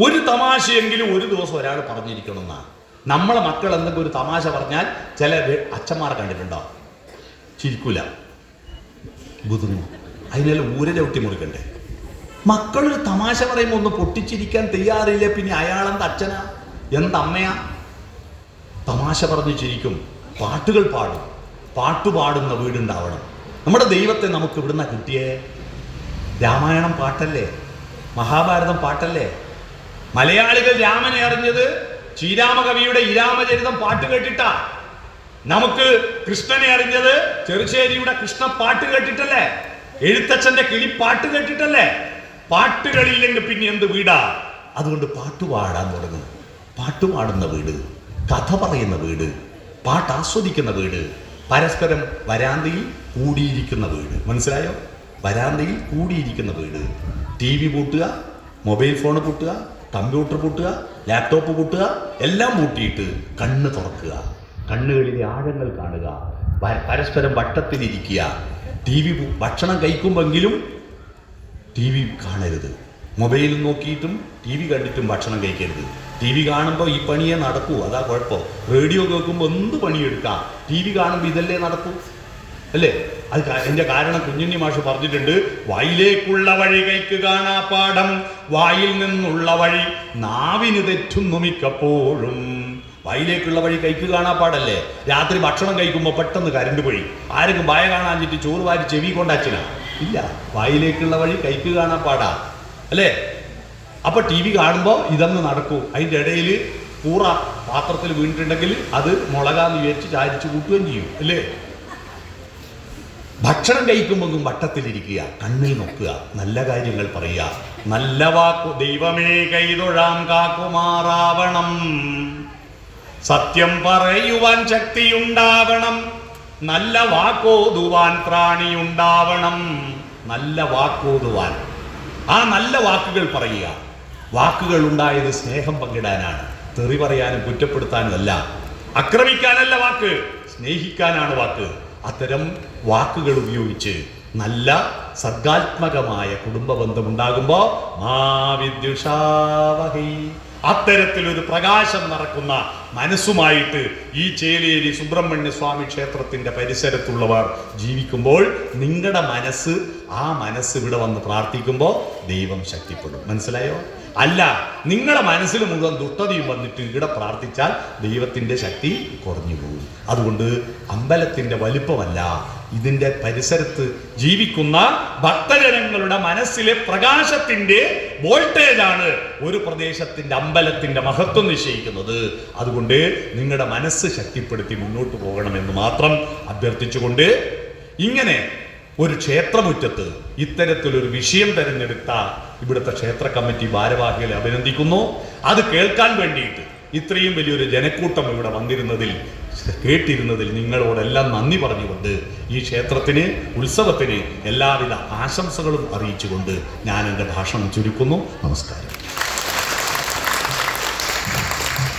ഒരു തമാശയെങ്കിലും ഒരു ദിവസം ഒരാൾ പറഞ്ഞിരിക്കണമെന്നാണ്. നമ്മളെ മക്കൾ എന്തെങ്കിലും ഒരു തമാശ പറഞ്ഞാൽ ചില അച്ഛന്മാരെ കണ്ടിട്ടുണ്ടോ? ചിരിക്കൂല, ബുദ്ധിമുട്ട്. അതിനെല്ലാം ഊര ചവിട്ടി മുറിക്കണ്ടേ? മക്കളൊരു തമാശ പറയുമ്പോൾ ഒന്ന് പൊട്ടിച്ചിരിക്കാൻ തയ്യാറില്ല, പിന്നെ അയാളെന്ത് അച്ഛനാ എന്തമ്മയാ? തമാശ പറഞ്ഞ് ചിരിക്കും, പാട്ടുകൾ പാടും. പാട്ടുപാടുന്ന വീടുണ്ടാവണം. നമ്മുടെ ദൈവത്തെ നമുക്ക് ഇവിടുന്ന് കിട്ടിയേ? രാമായണം പാട്ടല്ലേ, മഹാഭാരതം പാട്ടല്ലേ? മലയാളികൾ രാമനെ അറിഞ്ഞത് ശ്രീരാമകവിയുടെ ഇരാമചരിതം പാട്ട് കേട്ടിട്ടാ. നമുക്ക് കൃഷ്ണനെ അറിഞ്ഞത് ചെറുശ്ശേരിയുടെ കൃഷ്ണ പാട്ട് കേട്ടിട്ടല്ലേ? എഴുത്തച്ഛന്റെ കിളിപ്പാട്ട് കേട്ടിട്ടല്ലേ? പാട്ടുകളില്ലെങ്കിൽ പിന്നെ എന്ത് വീടാ? അതുകൊണ്ട് പാട്ടുപാടാൻ തുടങ്ങും. പാട്ടുപാടുന്ന വീട്, കഥ പറയുന്ന വീട്, പാട്ട് ആസ്വദിക്കുന്ന വീട്, പരസ്പരം വരാന്തയിൽ കൂടിയിരിക്കുന്ന വീട്. മനസ്സിലായോ? വരാന്തയിൽ കൂടിയിരിക്കുന്ന വീട്. ടി വി പൂട്ടുക, മൊബൈൽ ഫോൺ പൂട്ടുക, കമ്പ്യൂട്ടർ പൂട്ടുക, ലാപ്ടോപ്പ് പൂട്ടുക, എല്ലാം പൂട്ടിയിട്ട് കണ്ണ് തുറക്കുക, കണ്ണുകളിലെ ആഴങ്ങൾ കാണുക, പരസ്പരം വട്ടത്തിലിരിക്കുക. ടി വി ഭക്ഷണം കഴിക്കുമ്പോഴെങ്കിലും ടി വി കാണരുത്. മൊബൈൽ നോക്കിയിട്ടും ടി വി കണ്ടിട്ടും ഭക്ഷണം കഴിക്കരുത്. ടി വി കാണുമ്പോൾ ഈ പണിയെ നടക്കൂ, അതാ കുഴപ്പം. റേഡിയോ കേൾക്കുമ്പോൾ എന്ത് പണിയെടുക്കാം, ടി വി കാണുമ്പോൾ ഇതല്ലേ നടക്കൂ, അല്ലേ? അത് എൻ്റെ കാരണം കുഞ്ഞുണ്ണി മാഷ് പറഞ്ഞിട്ടുണ്ട്, വായിലേക്കുള്ള വഴി കൈക്ക് കാണാ പാഠം, വായിൽ നിന്നുള്ള വഴി നാവിന് തെറ്റുന്നു മിക്കപ്പോഴും. വായിലേക്കുള്ള വഴി കൈക്ക് കാണാ പാടല്ലേ? രാത്രി ഭക്ഷണം കഴിക്കുമ്പോൾ പെട്ടെന്ന് കരണ്ട് പോയി, ആരെങ്കിലും വായ കാണാഞ്ഞിട്ട് ചോറ് വാരി ചെവി കൊണ്ടാച്ചിനാ? ഇല്ല, വായിലേക്കുള്ള വഴി കൈക്ക് കാണാ പാടാ, അല്ലേ? അപ്പൊ ടി വി കാണുമ്പോൾ ഇതങ്ങ് നടക്കൂ. അതിൻ്റെ ഇടയിൽ കൂറ പാത്രത്തിൽ വീണിട്ടുണ്ടെങ്കിൽ അത് മുളകാന്ന് വിചാരിച്ച് ചാരിച്ച് കൂട്ടുകയും ചെയ്യും, അല്ലേ? ഭക്ഷണം കഴിക്കുമ്പോഴും വട്ടത്തിലിരിക്കുക, കണ്ണിൽ നോക്കുക, നല്ല കാര്യങ്ങൾ പറയുക, നല്ല വാക്കു ദൈവമേ കൈതൊഴാം കാക്കുമാറാവണം, സത്യം പറയുവാൻ ശക്തിയുണ്ടാവണം, നല്ല വാക്കോതുവാൻ ത്രാണിയുണ്ടാവണം. നല്ല വാക്കോതുവാൻ, ആ നല്ല വാക്കുകൾ പറയുക. വാക്കുകൾ ഉണ്ടായത് സ്നേഹം പങ്കിടാനാണ്, തെറി പറയാനും കുറ്റപ്പെടുത്താനും അല്ല. ആക്രമിക്കാനല്ല വാക്ക്, സ്നേഹിക്കാനാണ് വാക്ക്. അത്തരം വാക്കുകൾ ഉപയോഗിച്ച് നല്ല സർഗാത്മകമായ കുടുംബ ബന്ധം ഉണ്ടാകുമ്പോൾ അത്തരത്തിലൊരു പ്രകാശം നടക്കുന്ന മനസ്സുമായിട്ട് ഈ ചേലേരി സുബ്രഹ്മണ്യ സ്വാമി ക്ഷേത്രത്തിന്റെ പരിസരത്തുള്ളവർ ജീവിക്കുമ്പോൾ നിങ്ങളുടെ മനസ്സ്, ആ മനസ്സ് ഇവിടെ വന്ന് പ്രാർത്ഥിക്കുമ്പോൾ ദൈവം ശക്തിപ്പെടും. മനസ്സിലായോ? അല്ല, നിങ്ങളുടെ മനസ്സിൽ മുഴുവൻ ദുഷ്ടതയും വന്നിട്ട് ഇവിടെ പ്രാർത്ഥിച്ചാൽ ദൈവത്തിന്റെ ശക്തി കുറഞ്ഞു പോകും. അതുകൊണ്ട് അമ്പലത്തിന്റെ വലിപ്പമല്ല, ഇതിന്റെ പരിസരത്ത് ജീവിക്കുന്ന ഭക്തജനങ്ങളുടെ മനസ്സിലെ പ്രകാശത്തിന്റെ വോൾട്ടേജാണ് ഒരു പ്രദേശത്തിന്റെ അമ്പലത്തിന്റെ മഹത്വം നിശ്ചയിക്കുന്നത്. അതുകൊണ്ട് നിങ്ങളുടെ മനസ്സ് ശക്തിപ്പെടുത്തി മുന്നോട്ട് പോകണമെന്ന് മാത്രം അഭ്യർത്ഥിച്ചുകൊണ്ട്, ഇങ്ങനെ ഒരു ക്ഷേത്രമുറ്റത്ത് ഇത്തരത്തിലൊരു വിഷയം തിരഞ്ഞെടുത്ത ഇവിടുത്തെ ക്ഷേത്ര കമ്മിറ്റി ഭാരവാഹികളെ അഭിനന്ദിക്കുന്നു. അത് കേൾക്കാൻ വേണ്ടിയിട്ട് ഇത്രയും വലിയൊരു ജനക്കൂട്ടം ഇവിടെ വന്നിരുന്നതിൽ, കേട്ടിരുന്നതിൽ നിങ്ങളോടെല്ലാം നന്ദി പറഞ്ഞുകൊണ്ട് ഈ ക്ഷേത്രത്തിന്, ഉത്സവത്തിന് എല്ലാവിധ ആശംസകളും അറിയിച്ചുകൊണ്ട് ഞാൻ എൻ്റെ ഭാഷണം ചുരുക്കുന്നു. നമസ്കാരം.